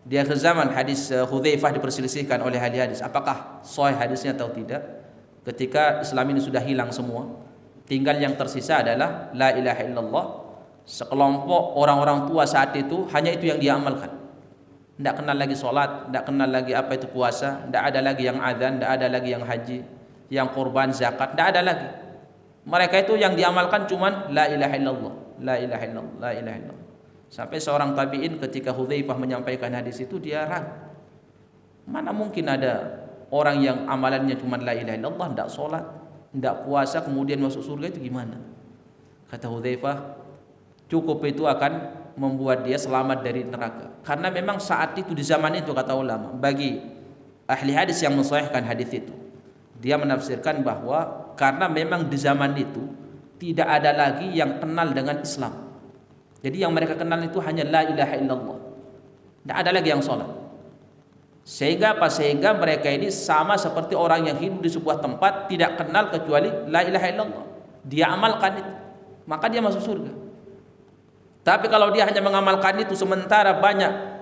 Di akhir zaman hadis Hudzaifah diperselisihkan oleh ahli hadis. Apakah sahih hadisnya atau tidak? ketika Islam ini sudah hilang semua, tinggal yang tersisa adalah la ilaha illallah. Sekelompok orang-orang tua saat itu hanya itu yang dia amalkan. Tidak kenal lagi sholat, tidak kenal lagi apa itu puasa, tidak ada lagi yang adzan, tidak ada lagi yang haji, yang kurban, zakat, tidak ada lagi. Mereka itu yang diamalkan cuman la ilaha illallah, la ilaha illallah, la ilaha illallah. Sampai seorang tabi'in ketika Hudzaifah menyampaikan hadis itu, dia ragu. Mana mungkin ada orang yang amalannya cuma la ilaha illallah, tidak sholat, tidak puasa, kemudian masuk surga, itu gimana? Kata Hudzaifah, cukup itu akan membuat dia selamat dari neraka. Karena memang saat itu, di zaman itu, kata ulama, bagi ahli hadis yang mensahihkan hadis itu, dia menafsirkan bahwa karena memang di zaman itu tidak ada lagi yang kenal dengan Islam. Jadi yang mereka kenal itu hanya la ilaha illallah, tidak ada lagi yang sholat. Sehingga apa? Sehingga mereka ini sama seperti orang yang hidup di sebuah tempat tidak kenal kecuali la ilaha illallah. Dia amalkan itu, maka dia masuk surga. Tapi kalau dia hanya mengamalkan itu sementara banyak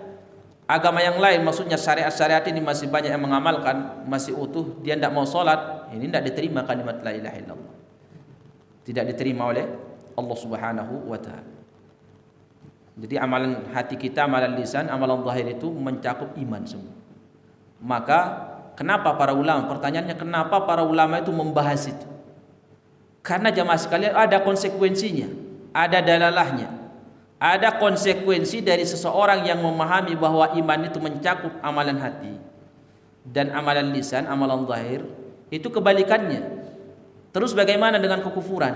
agama yang lain, maksudnya syariat-syariat ini masih banyak yang mengamalkan, masih utuh, dia tidak mau sholat, ini tidak diterima kalimat la ilaha illallah, tidak diterima oleh Allah Subhanahu wa ta'ala. Jadi amalan hati kita, amalan lisan, amalan zahir itu mencakup iman semua. Maka kenapa para ulama, pertanyaannya kenapa para ulama itu membahas itu? Karena jamaah sekalian ada konsekuensinya, ada dalalahnya, ada konsekuensi dari seseorang yang memahami bahwa iman itu mencakup amalan hati dan amalan lisan, amalan zahir. Itu kebalikannya. Terus bagaimana dengan kekufuran?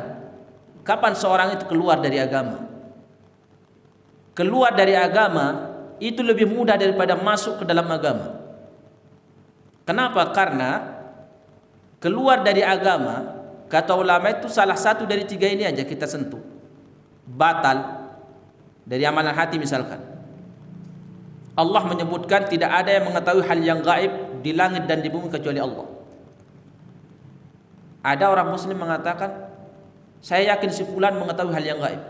Kapan seorang itu keluar dari agama? Keluar dari agama itu lebih mudah daripada masuk ke dalam agama. Kenapa? Karena keluar dari agama, kata ulama itu salah satu dari tiga ini aja kita sentuh, batal. Dari amalan hati misalkan, Allah menyebutkan tidak ada yang mengetahui hal yang gaib di langit dan di bumi kecuali Allah. Ada orang muslim mengatakan, saya yakin si fulan mengetahui hal yang gaib.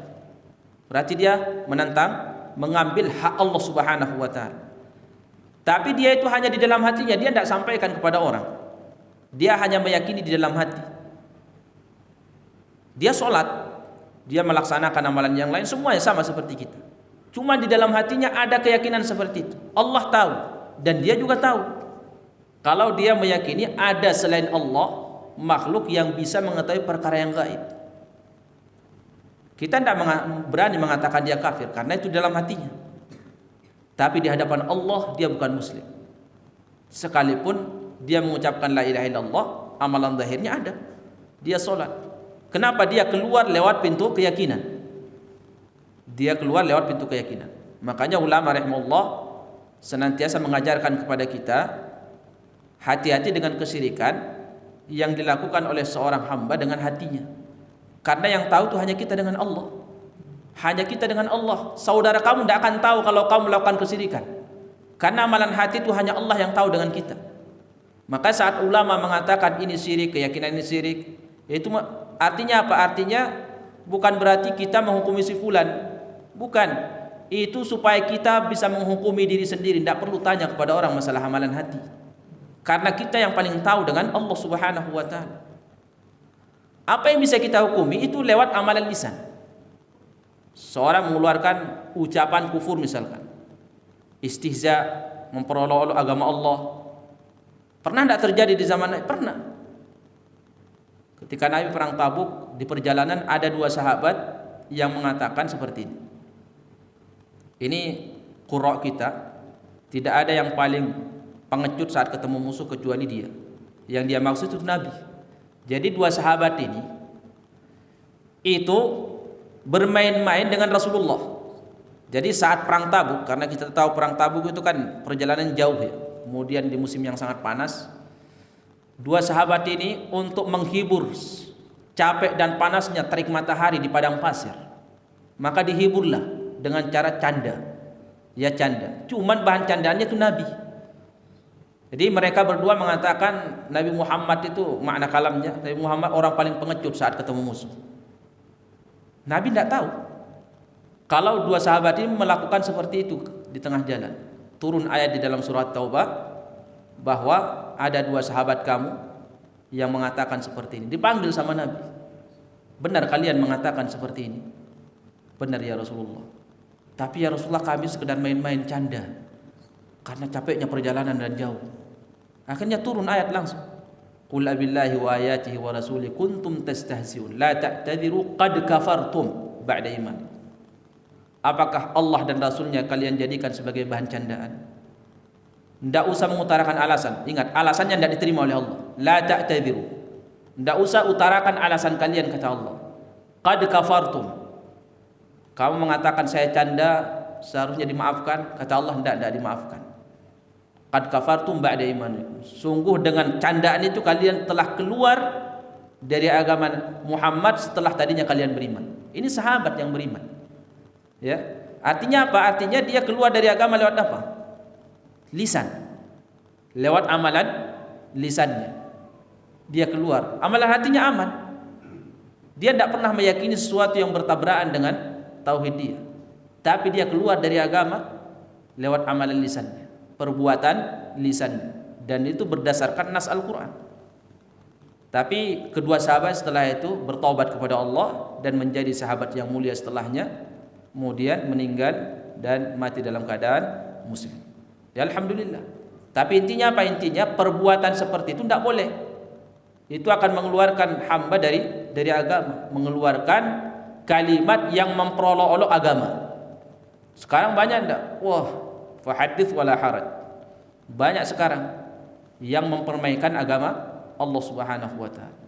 Berarti dia menentang, mengambil hak Allah Subhanahu wa ta'ala. Tapi dia itu hanya di dalam hatinya, dia tidak sampaikan kepada orang. Dia hanya meyakini di dalam hati. Dia sholat, dia melaksanakan amalan yang lain, semuanya sama seperti kita. Cuma di dalam hatinya ada keyakinan seperti itu. Allah tahu dan dia juga tahu kalau dia meyakini ada selain Allah makhluk yang bisa mengetahui perkara yang gaib. Kita tidak berani mengatakan dia kafir karena itu dalam hatinya. Tapi di hadapan Allah dia bukan muslim. Sekalipun dia mengucapkan la ilaha illallah, amalan zahirnya ada. Dia sholat. Kenapa? Dia keluar lewat pintu keyakinan. Dia keluar lewat pintu keyakinan. Makanya ulama rahimahullah senantiasa mengajarkan kepada kita hati-hati dengan kesyirikan yang dilakukan oleh seorang hamba dengan hatinya. Karena yang tahu itu hanya kita dengan Allah. Hanya kita dengan Allah. Saudara kamu tidak akan tahu kalau kamu melakukan kesyirikan. Karena amalan hati itu hanya Allah yang tahu dengan kita. Maka saat ulama mengatakan ini syirik, keyakinan ini syirik, itu artinya apa? Artinya bukan berarti kita menghukumi si fulan. Bukan. Itu supaya kita bisa menghukumi diri sendiri, tidak perlu tanya kepada orang masalah amalan hati. Karena kita yang paling tahu dengan Allah Subhanahu wa ta'ala. Apa yang bisa kita hukumi itu lewat amalan lisan. Seorang mengeluarkan ucapan kufur misalkan, istihza, memperolok-olok agama Allah. Pernah tidak terjadi di zaman Nabi? Pernah. Ketika Nabi perang Tabuk, di perjalanan ada dua sahabat yang mengatakan seperti ini. Ini qurra kita, tidak ada yang paling pengecut saat ketemu musuh kecuali dia. Yang dia maksud itu Nabi. Jadi dua sahabat ini itu bermain-main dengan Rasulullah. Jadi saat perang Tabuk, karena kita tahu perang Tabuk itu kan perjalanan jauh ya, kemudian di musim yang sangat panas, dua sahabat ini untuk menghibur capek dan panasnya terik matahari di padang pasir, maka dihiburlah dengan cara canda. Ya canda, cuman bahan candaannya itu Nabi. Jadi mereka berdua mengatakan Nabi Muhammad itu, makna kalamnya, Nabi Muhammad orang paling pengecut saat ketemu musuh. Nabi tidak tahu kalau dua sahabat ini melakukan seperti itu di tengah jalan. Turun ayat di dalam surat Taubah bahwa ada dua sahabat kamu yang mengatakan seperti ini. Dipanggil sama Nabi. Benar kalian mengatakan seperti ini? Benar ya Rasulullah. Tapi ya Rasulullah, kami sekedar main-main canda karena capeknya perjalanan dan jauh. Akhirnya turun ayat langsung. Qul abillahi wa ayatihi wa rasuli kuntum tastahzi'un la ta'tadiru qad kafartum ba'da iman. Apakah Allah dan Rasulnya kalian jadikan sebagai bahan candaan? Tidak usah mengutarakan alasan. Ingat, alasannya tidak diterima oleh Allah. La ta'tadiru. Tidak usah utarakan alasan kalian, kata Allah. Qad kafartum. Kamu mengatakan saya canda, seharusnya dimaafkan. Kata Allah, tidak dimaafkan. Qad kafartum ba'da imanikum. Sungguh dengan candaan itu kalian telah keluar dari agama Muhammad setelah tadinya kalian beriman. Ini sahabat yang beriman. Ya, artinya apa? Artinya dia keluar dari agama lewat apa? Lisan. Lewat amalan lisannya. Dia keluar. Amalan hatinya aman. Dia tidak pernah meyakini sesuatu yang bertabrakan dengan tauhid dia. Tapi dia keluar dari agama lewat amalan lisannya, perbuatan lisannya, dan itu berdasarkan nas Al-Qur'an. Tapi kedua sahabat setelah itu bertaubat kepada Allah dan menjadi sahabat yang mulia setelahnya, kemudian meninggal dan mati dalam keadaan muslim. Ya alhamdulillah. Tapi intinya apa? Intinya perbuatan seperti itu tidak boleh. Itu akan mengeluarkan hamba dari agama, mengeluarkan kalimat yang memperolok-olok agama. Sekarang banyak enggak? Wah, fahadits wala haraj. Banyak sekarang yang mempermainkan agama Allah Subhanahu wa taala.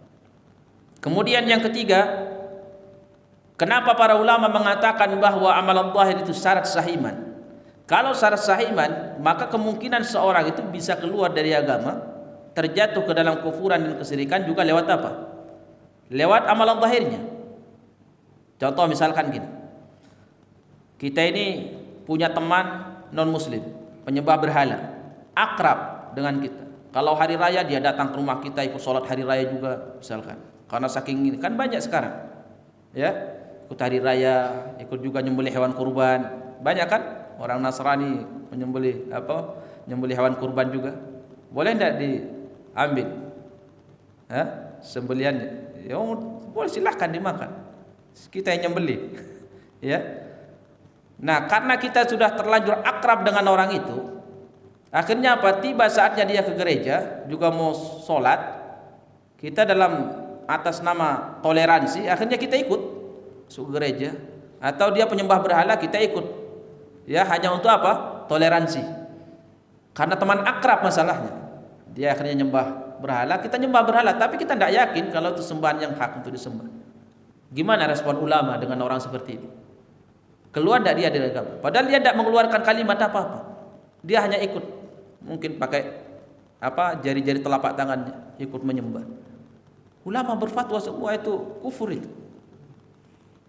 Kemudian yang ketiga, kenapa para ulama mengatakan bahwa amalan zahir itu syarat sahih iman? Kalau syarat sahih iman, maka kemungkinan seorang itu bisa keluar dari agama, terjatuh ke dalam kufuran dan kesyirikan juga lewat apa? Lewat amalan zahirnya. Contoh misalkan gini. Kita ini punya teman non muslim, penyembah berhala, akrab dengan kita. Kalau hari raya dia datang ke rumah kita, ikut sholat hari raya juga misalkan. Karena saking ini kan banyak sekarang. Ya, ikut hari raya, ikut juga nyembelih hewan kurban. Banyak kan orang Nasrani menyembelih nyembelih hewan kurban juga. Boleh enggak diambil? Sembelihannya. Ya, boleh, silahkan dimakan. Kita yang nyembelih. Ya. Nah, karena kita sudah terlanjur akrab dengan orang itu, akhirnya apa? Tiba saatnya dia ke gereja juga mau sholat, kita dalam atas nama toleransi, akhirnya kita ikut ke gereja. Atau dia penyembah berhala, kita ikut. Ya, hanya untuk apa? Toleransi. Karena teman akrab masalahnya. Dia akhirnya nyembah berhala, kita nyembah berhala, tapi kita tidak yakin kalau itu sembahan yang hak untuk disembah. Gimana respon ulama dengan orang seperti ini? Keluar tidak dia dari agama? Padahal dia tidak mengeluarkan kalimat apa-apa. Dia hanya ikut, mungkin pakai jari-jari telapak tangannya, ikut menyembah. Ulama berfatwa semua itu kufur itu.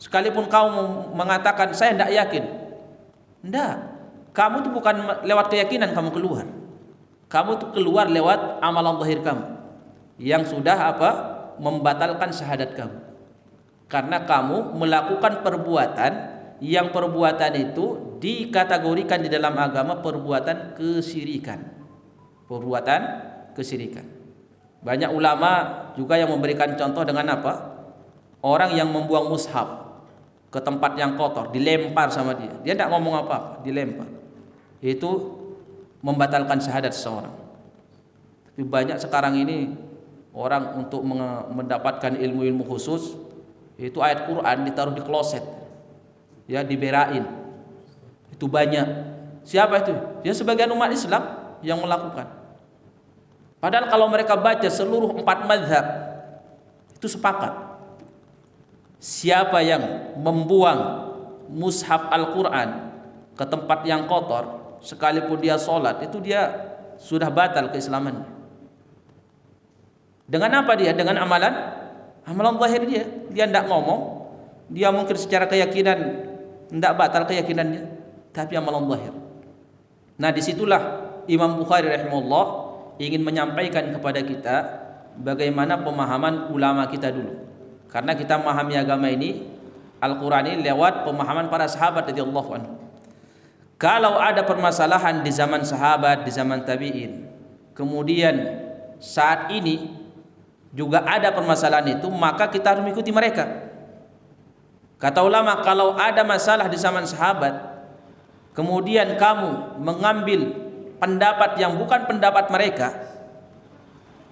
Sekalipun kamu mengatakan saya tidak yakin, tidak. Kamu itu bukan lewat keyakinan kamu keluar. Kamu itu keluar lewat amalan zahir kamu yang sudah membatalkan syahadat kamu. Karena kamu melakukan perbuatan yang perbuatan itu dikategorikan di dalam agama perbuatan kesyirikan. Perbuatan kesyirikan. Banyak ulama juga yang memberikan contoh dengan apa? Orang yang membuang mushaf ke tempat yang kotor, dilempar sama dia. Dia tidak ngomong apa, dilempar. Itu membatalkan syahadat seseorang. Tapi banyak sekarang ini orang untuk mendapatkan ilmu-ilmu khusus, itu ayat Quran ditaruh di kloset. Ya, diberain. Itu banyak. Siapa itu? Ya sebagian umat Islam yang melakukan. Padahal kalau mereka baca seluruh 4 mazhab itu sepakat. Siapa yang membuang mushaf Al-Quran ke tempat yang kotor, sekalipun dia sholat, itu dia sudah batal keislamannya. Dengan apa dia? Dengan amalan zahir dia. Dia tidak ngomong. Dia mungkin secara keyakinan tidak batal keyakinannya, tapi amalan zahir. Nah, disitulah Imam Bukhari rahimahullah ingin menyampaikan kepada kita bagaimana pemahaman ulama kita dulu. Karena kita memahami agama ini, Al-Quran ini lewat pemahaman para sahabat radhiyallahu anhu. Kalau ada permasalahan di zaman sahabat, di zaman tabi'in, kemudian saat ini juga ada permasalahan itu, maka kita harus mengikuti mereka. Kata ulama, kalau ada masalah di zaman sahabat, kemudian kamu mengambil pendapat yang bukan pendapat mereka,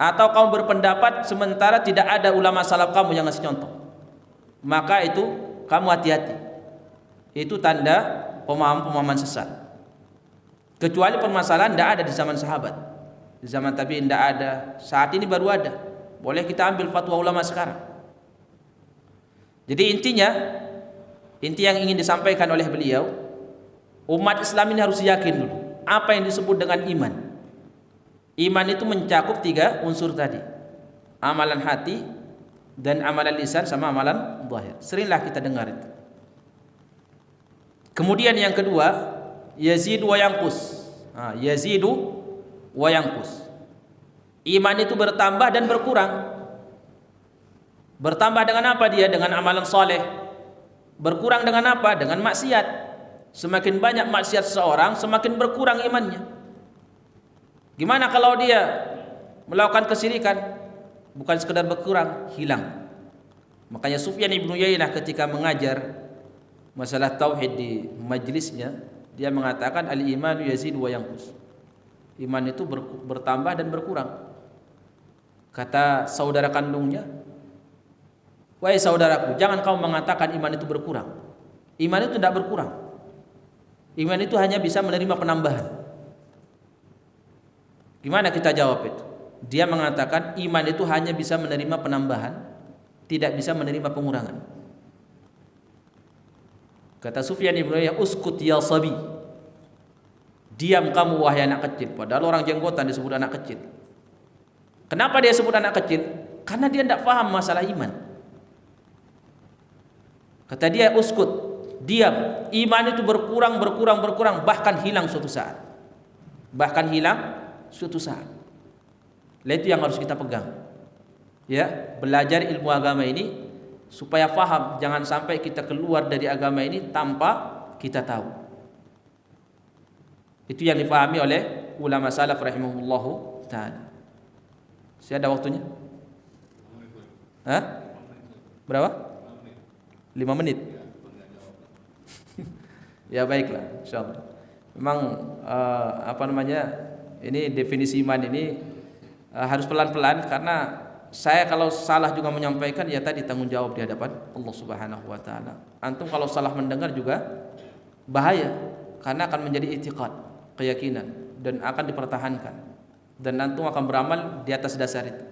atau kamu berpendapat sementara tidak ada ulama salaf kamu yang ngasih contoh, maka itu kamu hati-hati. Itu tanda pemahaman sesat. Kecuali permasalahan tidak ada di zaman sahabat, di zaman tabi'in tidak ada, saat ini baru ada, boleh kita ambil fatwa ulama sekarang. Jadi inti yang ingin disampaikan oleh beliau, umat Islam ini harus yakin dulu apa yang disebut dengan iman. Iman itu mencakup 3 unsur tadi, amalan hati dan amalan lisan sama amalan zahir. Seringlah kita dengar itu. Kemudian yang kedua, yazidu wa yanqus. Yazidu wa yanqus. Iman itu bertambah dan berkurang. Bertambah dengan apa dia? Dengan amalan soleh. Berkurang dengan apa? Dengan maksiat. Semakin banyak maksiat seseorang, semakin berkurang imannya. Gimana kalau dia melakukan kesyirikan? Bukan sekedar berkurang, hilang. Makanya Sufyan ibn Uyainah ketika mengajar masalah tauhid di majlisnya, dia mengatakan al-imanu yazidu wa yanqus. Iman itu bertambah dan berkurang. Kata saudara kandungnya, wahai saudaraku, jangan kau mengatakan iman itu berkurang. Iman itu tidak berkurang. Iman itu hanya bisa menerima penambahan. Gimana kita jawab itu? Dia mengatakan iman itu hanya bisa menerima penambahan, tidak bisa menerima pengurangan. Kata Sufyan ibn Uyainah, uskut ya sabi. Diam kamu wahai anak kecil. Padahal orang jenggotan disebut anak kecil. Kenapa dia sebut anak kecil? Karena dia tidak paham masalah iman. Kata dia, uskut, diam. Iman itu berkurang, bahkan hilang suatu saat. Bahkan hilang suatu saat. Itu yang harus kita pegang. Ya, belajar ilmu agama ini supaya faham, jangan sampai kita keluar dari agama ini tanpa kita tahu. Itu yang dipahami oleh ulama salaf rahimahullahu ta'ala. Masih ada waktunya? Hah? Berapa? 5 menit. Ya baiklah, insyaallah. Memang ini definisi iman ini harus pelan-pelan, karena saya kalau salah juga menyampaikan, ya tadi tanggung jawab di hadapan Allah Subhanahu wa taala. Antum kalau salah mendengar juga bahaya, karena akan menjadi i'tiqad, keyakinan, dan akan dipertahankan. Dan antum akan beramal di atas dasar itu.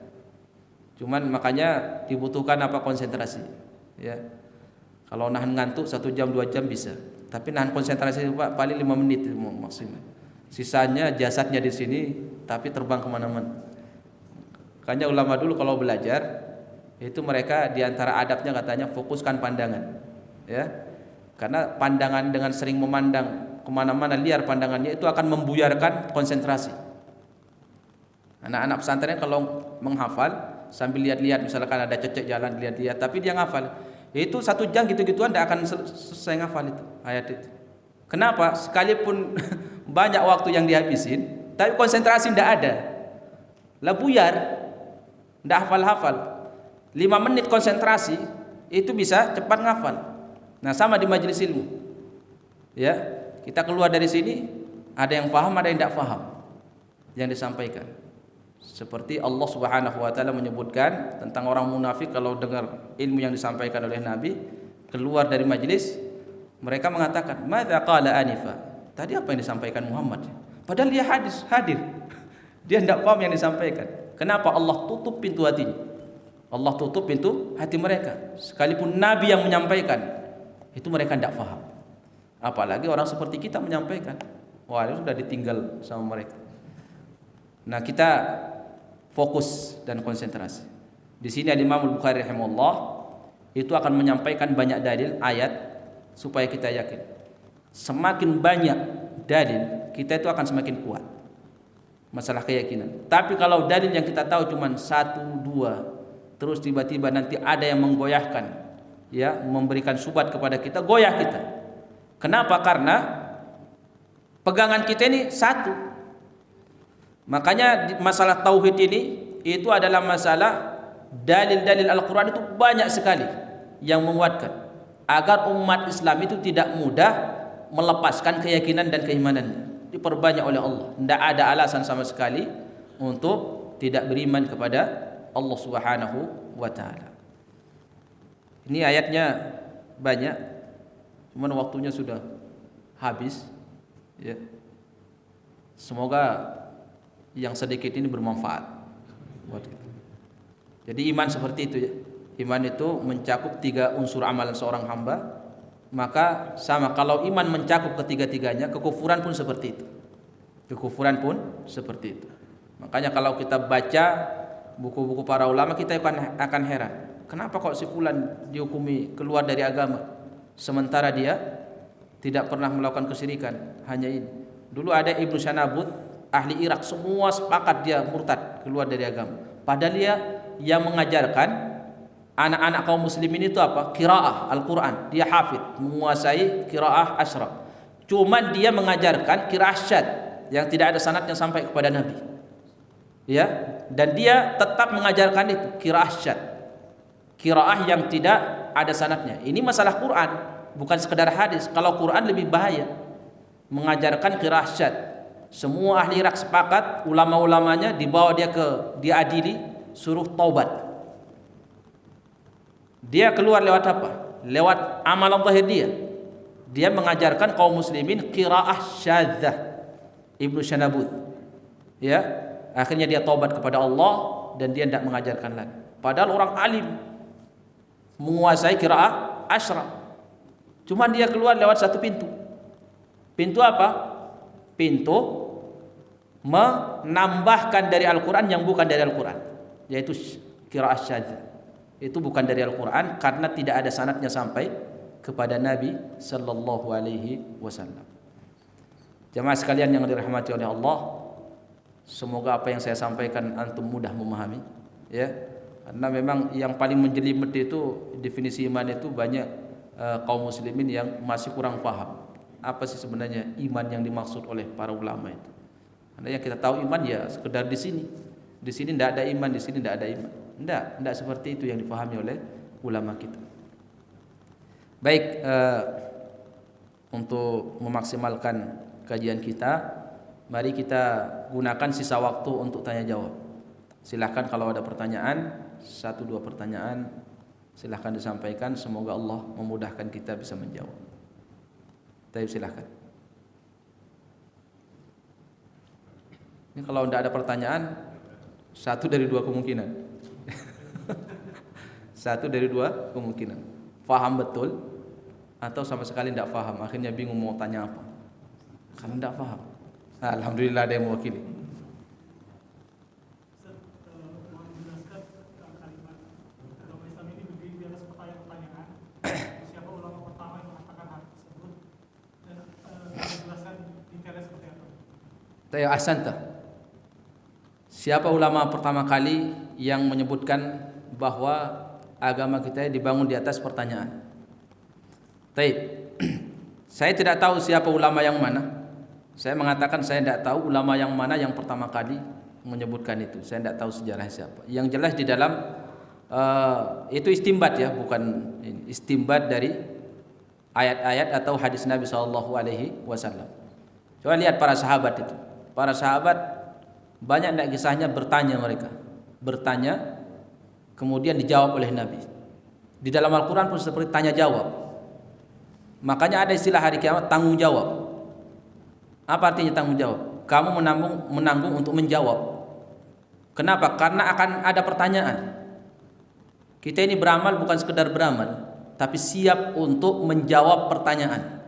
Cuman makanya dibutuhkan konsentrasi. Ya. Kalau nahan ngantuk 1 jam 2 jam bisa. Tapi nahan konsentrasi paling 5 menit maksimal. Sisanya jasadnya di sini tapi terbang kemana-mana. Makanya ulama dulu kalau belajar itu mereka diantara adabnya katanya fokuskan pandangan, ya, karena pandangan dengan sering memandang kemana-mana liar pandangannya itu akan membuyarkan konsentrasi. Anak-anak pesantren kalau menghafal sambil lihat-lihat, misalkan ada cecek jalan lihat-lihat, tapi dia ngafal itu 1 jam gitu-gituan tidak akan selesai ngafal itu ayat itu. Kenapa? Sekalipun banyak waktu yang dihabisin, tapi konsentrasi tidak ada, lah buyar. Tidak hafal-hafal. 5 menit konsentrasi itu bisa cepat ngafal. Nah sama di majelis ilmu. Ya, kita keluar dari sini ada yang paham, ada yang tidak paham yang disampaikan. Seperti Allah Subhanahu wa taala menyebutkan tentang orang munafik kalau dengar ilmu yang disampaikan oleh Nabi, keluar dari majelis mereka mengatakan, "Madza qala anifa?" Tadi apa yang disampaikan Muhammad? Padahal dia hadir. Dia tidak paham yang disampaikan. Kenapa? Allah tutup pintu hatinya. Allah tutup pintu hati mereka. Sekalipun Nabi yang menyampaikan, itu mereka tidak paham. Apalagi orang seperti kita menyampaikan. Wah, itu sudah ditinggal sama mereka. Nah, kita fokus dan konsentrasi. Di sini Imam Al-Bukhari rahimahullah itu akan menyampaikan banyak dalil ayat supaya kita yakin. Semakin banyak dalil, kita itu akan semakin kuat. Masalah keyakinan. Tapi kalau dalil yang kita tahu cuma 1, 2, terus tiba-tiba nanti ada yang menggoyahkan, ya, memberikan syubhat kepada kita, goyah kita. Kenapa? Karena pegangan kita ini satu. Makanya masalah tauhid ini itu adalah masalah dalil-dalil Al-Quran itu banyak sekali yang menguatkan agar umat Islam itu tidak mudah melepaskan keyakinan dan keimanannya. Diperbanyak oleh Allah. Tidak ada alasan sama sekali untuk tidak beriman kepada Allah Subhanahu wa taala. Ini ayatnya banyak, cuman waktunya sudah habis ya. Semoga yang sedikit ini bermanfaat buat kita. Jadi iman seperti itu ya. Iman itu mencakup 3 unsur amalan seorang hamba. Maka sama, kalau iman mencakup ketiga-tiganya, kekufuran pun seperti itu. Kekufuran pun seperti itu. Makanya kalau kita baca buku-buku para ulama, kita akan heran. Kenapa kok si fulan dihukumi keluar dari agama, sementara dia tidak pernah melakukan kesyirikan? Hanya ini. Dulu ada Ibnu Syanabut, ahli Irak, semua sepakat dia murtad, keluar dari agama. Padahal dia yang mengajarkan anak-anak kaum muslimin itu apa? Qiraah Al-Quran. Dia hafidh, menguasai qiraah asyraf. Cuma dia mengajarkan qiraah syad yang tidak ada sanadnya sampai kepada Nabi. Ya, dan dia tetap mengajarkan itu qiraah syad. Qiraah yang tidak ada sanadnya. Ini masalah Quran, bukan sekedar hadis. Kalau Quran lebih bahaya. Mengajarkan qiraah syad. Semua ahli Irak sepakat, ulama-ulamanya dibawa dia diadili, suruh taubat. Dia keluar lewat apa? Lewat amalan zahir dia. Dia mengajarkan kaum muslimin qiraah syadzah. Ibnu Syanabut. Ya, akhirnya dia taubat kepada Allah dan dia tidak mengajarkan lagi. Padahal orang alim, menguasai qiraah asyraf. Cuma dia keluar lewat satu pintu. Pintu apa? Pintu menambahkan dari Al-Quran yang bukan dari Al-Quran, yaitu qiraah syadzah. Itu bukan dari Al-Quran karena tidak ada sanadnya sampai kepada Nabi sallallahu alaihi wasallam. Jemaah sekalian yang dirahmati oleh Allah, semoga apa yang saya sampaikan antum mudah memahami ya. Karena memang yang paling menjelimet itu definisi iman itu banyak kaum muslimin yang masih kurang paham apa sih sebenarnya iman yang dimaksud oleh para ulama itu. Karena yang kita tahu iman ya sekedar di sini. Di sini tidak ada iman, di sini tidak ada iman. Tidak seperti itu yang dipahami oleh ulama kita. Baik, untuk memaksimalkan kajian kita, mari kita gunakan sisa waktu untuk tanya jawab. Silahkan kalau ada pertanyaan, 1-2 pertanyaan, silahkan disampaikan. Semoga Allah memudahkan kita bisa menjawab. Baik, silahkan. Ini kalau tidak ada pertanyaan, 1 dari 2 kemungkinan. 1 dari 2 kemungkinan. Faham betul atau sama sekali tidak faham. Akhirnya bingung mau tanya apa. Karena tidak faham. Alhamdulillah ada yang mewakili. Tanya ahsanta. Siapa ulama pertama kali yang menyebutkan bahwa agama kita dibangun di atas pertanyaan? Baik. Saya tidak tahu siapa ulama yang mana. Saya mengatakan saya tidak tahu ulama yang mana yang pertama kali menyebutkan itu. Saya tidak tahu sejarah siapa. Yang jelas di dalam itu istimbat ya, bukan ini. Istimbat dari ayat-ayat atau hadis Nabi SAW. Coba lihat para sahabat itu. Para sahabat banyak tidak kisahnya bertanya mereka. Bertanya kemudian dijawab oleh Nabi. Di dalam Al-Quran pun seperti tanya jawab. Makanya ada istilah hari kiamat tanggung jawab. Apa artinya tanggung jawab? Kamu menanggung untuk menjawab. Kenapa? Karena akan ada pertanyaan. Kita ini beramal bukan sekedar beramal, tapi siap untuk menjawab pertanyaan.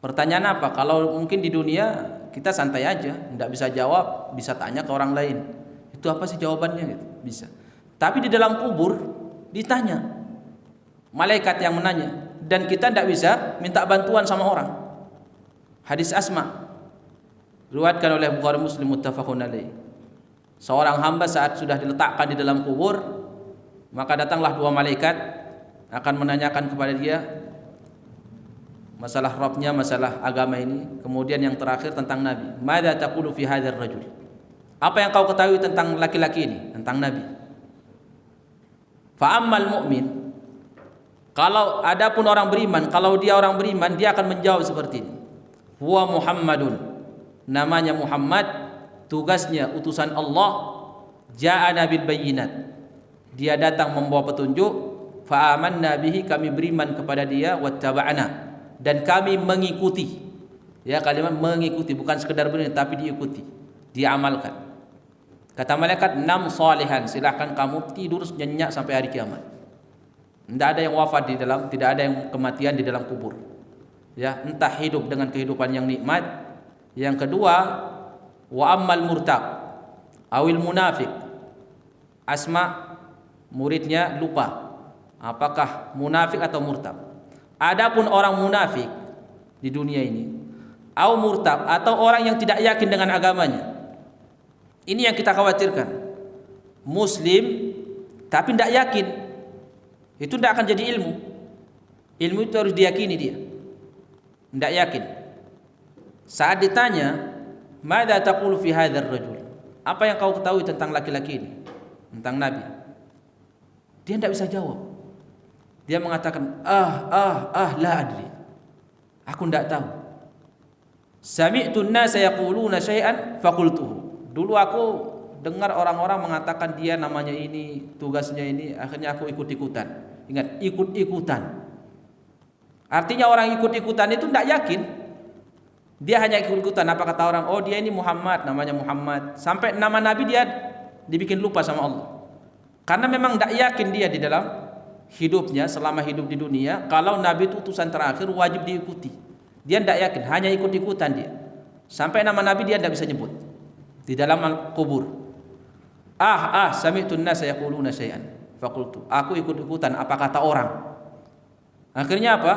Pertanyaan apa? Kalau mungkin di dunia kita santai aja, tidak bisa jawab, bisa tanya ke orang lain. Itu apa sih jawabannya? Gitu. Bisa. Tapi di dalam kubur ditanya, malaikat yang menanya, dan kita tidak bisa minta bantuan sama orang. Hadis Asma riwayatkan oleh Bukhari Muslim muttafaqun alaih. Seorang hamba saat sudah diletakkan di dalam kubur, maka datanglah 2 malaikat akan menanyakan kepada dia masalah Rabbnya, masalah agama ini. Kemudian yang terakhir tentang Nabi. Madza taqulu fi hadzal rajul? Apa yang kau ketahui tentang laki-laki ini, tentang Nabi? Fa ammal mu'min, kalau adapun orang beriman, kalau dia orang beriman, dia akan menjawab seperti ini. Huwa Muhammadun, namanya Muhammad, tugasnya utusan Allah, ja'ana bil bayyinat, dia datang membawa petunjuk, fa amanna bihi, kami beriman kepada dia, wattaba'na, dan kami mengikuti. Ya, kalimat mengikuti, bukan sekedar beriman tapi diikuti, diamalkan. Kata malaikat, nam salihan, silakan kamu tidur nyenyak sampai hari kiamat. Tidak ada yang wafat di dalam, tidak ada yang kematian di dalam kubur. Ya, entah hidup dengan kehidupan yang nikmat. Yang kedua, wa ammal murtab awil munafik. Asma muridnya lupa apakah munafik atau murtab. Adapun orang munafik di dunia ini, au murtab, atau orang yang tidak yakin dengan agamanya. Ini yang kita khawatirkan. Muslim tapi tidak yakin, itu tidak akan jadi ilmu. Ilmu itu harus diyakini dia. Tidak yakin. Saat ditanya, "Madza taqulu fi hadzal rajul?" Apa yang kau ketahui tentang laki-laki ini? Tentang Nabi. Dia tidak bisa jawab. Dia mengatakan, la adri. Aku tidak tahu. Sami'tu an-nasa yaquluna syai'an faqultuhu. Dulu aku dengar orang-orang mengatakan dia namanya ini, tugasnya ini, akhirnya aku ikut-ikutan. Ingat, ikut-ikutan. Artinya orang ikut-ikutan itu tidak yakin. Dia hanya ikut-ikutan. Apa kata orang? Oh, dia ini Muhammad, namanya Muhammad. Sampai nama Nabi dia dibikin lupa sama Allah. Karena memang tidak yakin dia di dalam hidupnya, selama hidup di dunia, kalau Nabi itu utusan terakhir wajib diikuti. Dia tidak yakin, hanya ikut-ikutan dia. Sampai nama Nabi dia tidak bisa nyebut di dalam kubur. Sami'tu an-nasa yaquluna syai'an faqultu. Aku ikut-ikutan apa kata orang. Akhirnya apa?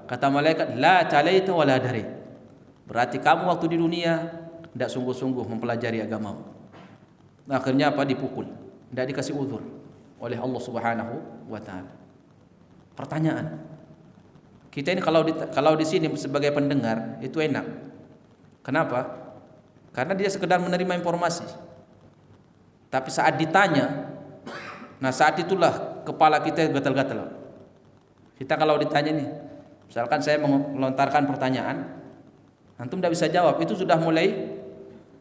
Kata malaikat, la talaita wa la dari. Berarti kamu waktu di dunia tidak sungguh-sungguh mempelajari agamamu. Nah, akhirnya apa? Dipukul, tidak dikasih uzur oleh Allah Subhanahu wa taala. Pertanyaan. Kita ini kalau di sini sebagai pendengar itu enak. Kenapa? Karena dia sekedar menerima informasi. Tapi saat ditanya, nah saat itulah kepala kita gatal-gatal. Kita kalau ditanya nih, misalkan saya melontarkan pertanyaan, antum tidak bisa jawab, itu sudah mulai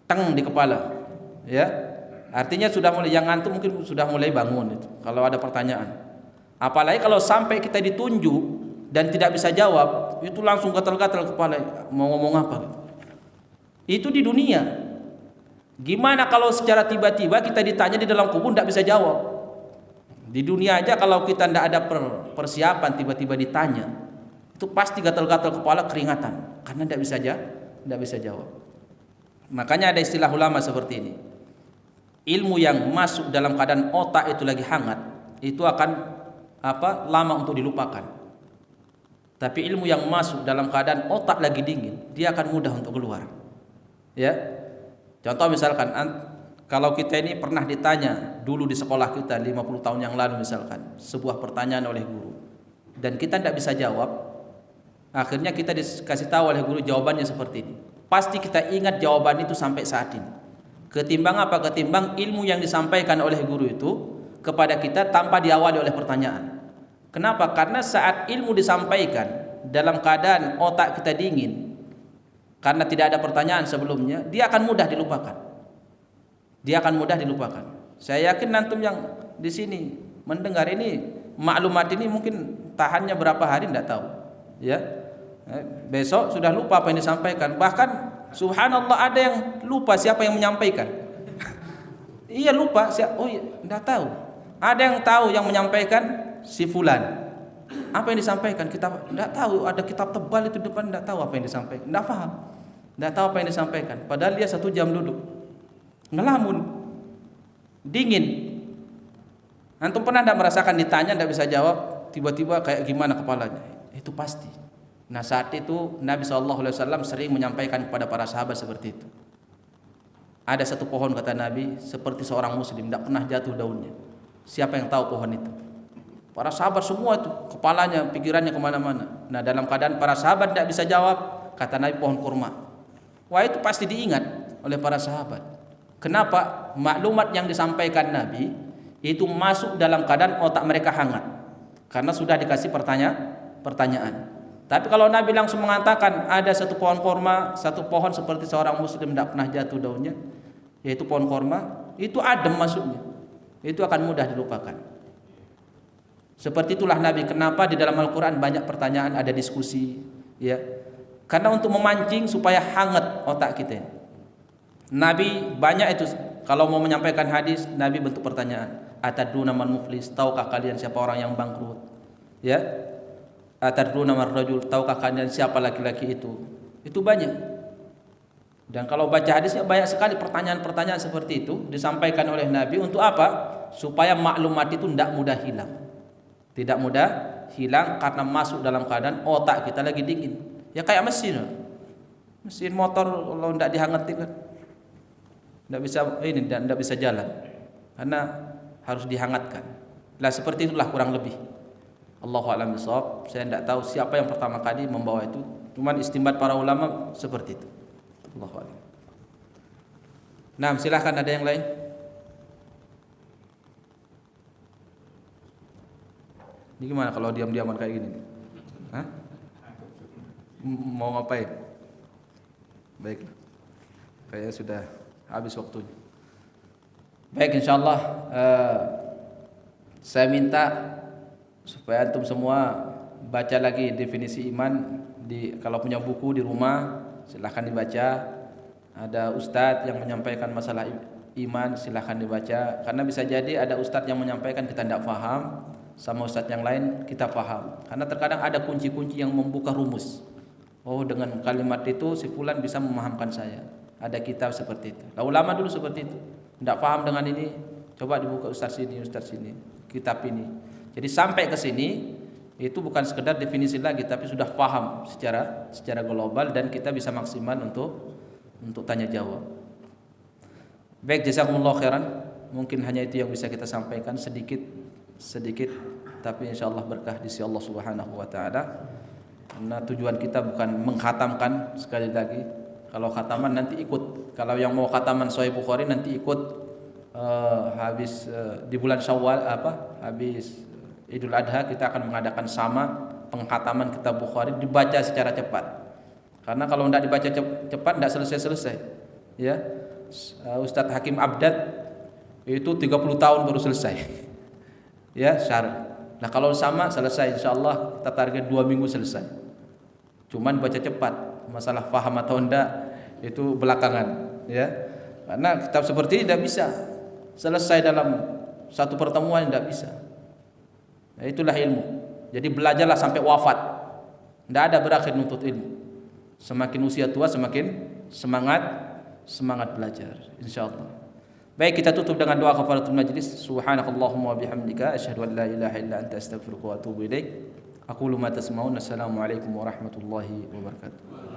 teng di kepala, ya. Artinya sudah mulai, yang antum mungkin sudah mulai bangun itu. Kalau ada pertanyaan, apalagi kalau sampai kita ditunjuk dan tidak bisa jawab, itu langsung gatal-gatal kepala, mau ngomong apa gitu. Itu di dunia. Gimana kalau secara tiba-tiba kita ditanya di dalam kubur tidak bisa jawab? Di dunia aja kalau kita tidak ada persiapan, tiba-tiba ditanya, itu pasti gatal-gatal kepala, keringatan, karena tidak bisa jawab. Makanya ada istilah ulama seperti ini. Ilmu yang masuk dalam keadaan otak itu lagi hangat, itu akan lama untuk dilupakan. Tapi ilmu yang masuk dalam keadaan otak lagi dingin, dia akan mudah untuk keluar. Ya, contoh misalkan kalau kita ini pernah ditanya dulu di sekolah kita 50 tahun yang lalu misalkan sebuah pertanyaan oleh guru dan kita tidak bisa jawab, akhirnya kita dikasih tahu oleh guru jawabannya seperti ini. Pasti kita ingat jawaban itu sampai saat ini. Ketimbang apa? Ketimbang ilmu yang disampaikan oleh guru itu kepada kita tanpa diawali oleh pertanyaan. Kenapa? Karena saat ilmu disampaikan dalam keadaan otak kita dingin, karena tidak ada pertanyaan sebelumnya, dia akan mudah dilupakan. Saya yakin antum yang di sini mendengar ini, maklumat ini mungkin tahannya berapa hari tidak tahu. Ya, besok sudah lupa apa yang disampaikan. Bahkan subhanallah ada yang lupa siapa yang menyampaikan. Iya lupa. Oh iya, tidak tahu. Ada yang tahu yang menyampaikan si fulan. Apa yang disampaikan kita tidak tahu. Ada kitab tebal itu depan, tidak tahu apa yang disampaikan. Tidak paham. Tidak tahu apa yang disampaikan. Padahal dia 1 jam duduk ngelamun, dingin. Antum pernah tidak merasakan ditanya tidak bisa jawab, tiba-tiba kayak gimana kepalanya? Itu pasti. Nah saat itu Nabi SAW sering menyampaikan kepada para sahabat seperti itu. Ada satu pohon kata Nabi seperti seorang muslim, tidak pernah jatuh daunnya. Siapa yang tahu pohon itu? Para sahabat semua itu kepalanya, pikirannya kemana-mana. Nah dalam keadaan para sahabat tidak bisa jawab, kata Nabi pohon kurma. Wah itu pasti diingat oleh para sahabat. Kenapa? Maklumat yang disampaikan Nabi itu masuk dalam keadaan otak mereka hangat karena sudah dikasih pertanyaan. Tapi kalau Nabi langsung mengatakan ada satu pohon korma, satu pohon seperti seorang muslim tidak pernah jatuh daunnya, yaitu pohon korma, itu adem masuknya, itu akan mudah dilupakan. Seperti itulah Nabi. Kenapa di dalam Al-Quran banyak pertanyaan, ada diskusi, ya? Karena untuk memancing supaya hangat otak kita. Nabi banyak itu kalau mau menyampaikan hadis, Nabi bentuk pertanyaan. Atadruna man muflis? Tahukah kalian siapa orang yang bangkrut? Ya. Atadruna man rajul? Tahukah kalian siapa laki-laki itu? Itu banyak. Dan kalau baca hadisnya banyak sekali pertanyaan-pertanyaan seperti itu disampaikan oleh Nabi untuk apa? Supaya maklumat itu tidak mudah hilang. Tidak mudah hilang karena masuk dalam keadaan otak kita lagi dingin. Ya kayak mesin. Mesin motor kalau tidak dihangatin kan tidak bisa jalan. Karena harus dihangatkan. Lah seperti itulah kurang lebih. Allahu a'lam bishawab. Saya tidak tahu siapa yang pertama kali membawa itu. Cuman istimbat para ulama seperti itu. Allahu a'lam. Nah, silahkan ada yang lain. Ini gimana kalau diam-diaman kayak gini? Hah? Mau ngapain? Baiklah. Kayaknya sudah habis waktunya. Baik, insyaallah saya minta supaya antum semua baca lagi definisi iman kalau punya buku di rumah silahkan dibaca. Ada ustadz yang menyampaikan masalah iman, silahkan dibaca. Karena bisa jadi ada ustadz yang menyampaikan kita tidak paham, sama ustadz yang lain kita paham. Karena terkadang ada kunci-kunci yang membuka rumus. Oh, dengan kalimat itu si fulan bisa memahamkan saya. Ada kitab seperti itu. Nah, ulama dulu seperti itu. Tidak paham dengan ini, coba dibuka ustadz sini, kitab ini. Jadi sampai ke sini itu bukan sekedar definisi lagi, tapi sudah paham secara global dan kita bisa maksimal untuk tanya jawab. Baik, jazakumullah khairan. Mungkin hanya itu yang bisa kita sampaikan sedikit, tapi insyaallah berkah di sisi Allah Subhanahu wa taala. Karena tujuan kita bukan mengkhatamkan, sekali lagi. Kalau khataman nanti ikut. Kalau yang mau khataman Sahih Bukhari nanti ikut habis di bulan Syawal habis Idul Adha kita akan mengadakan sama pengkhataman kitab Bukhari dibaca secara cepat. Karena kalau tidak dibaca cepat tidak selesai. Ya. Ustadz Hakim Abdad itu 30 tahun baru selesai. Ya, syarah. Nah, kalau sama selesai insyaallah kita target 2 minggu selesai. Cuman baca cepat. Masalah paham atau enggak itu belakangan, ya. Karena kitab seperti ini tidak bisa selesai dalam satu pertemuan, tidak bisa. Nah, itulah ilmu. Jadi belajarlah sampai wafat. Tidak ada berakhir nuntut ilmu. Semakin usia tua semakin semangat belajar, insyaallah. Baik, kita tutup dengan doa kafaratul majlis. Subhanakallahumma wa bihamdika asyhadu an la ilaha illa anta astaghfiruka wa atubu ilaik. Aqulu ma tasma'un. Assalamualaikum warahmatullahi wabarakatuh.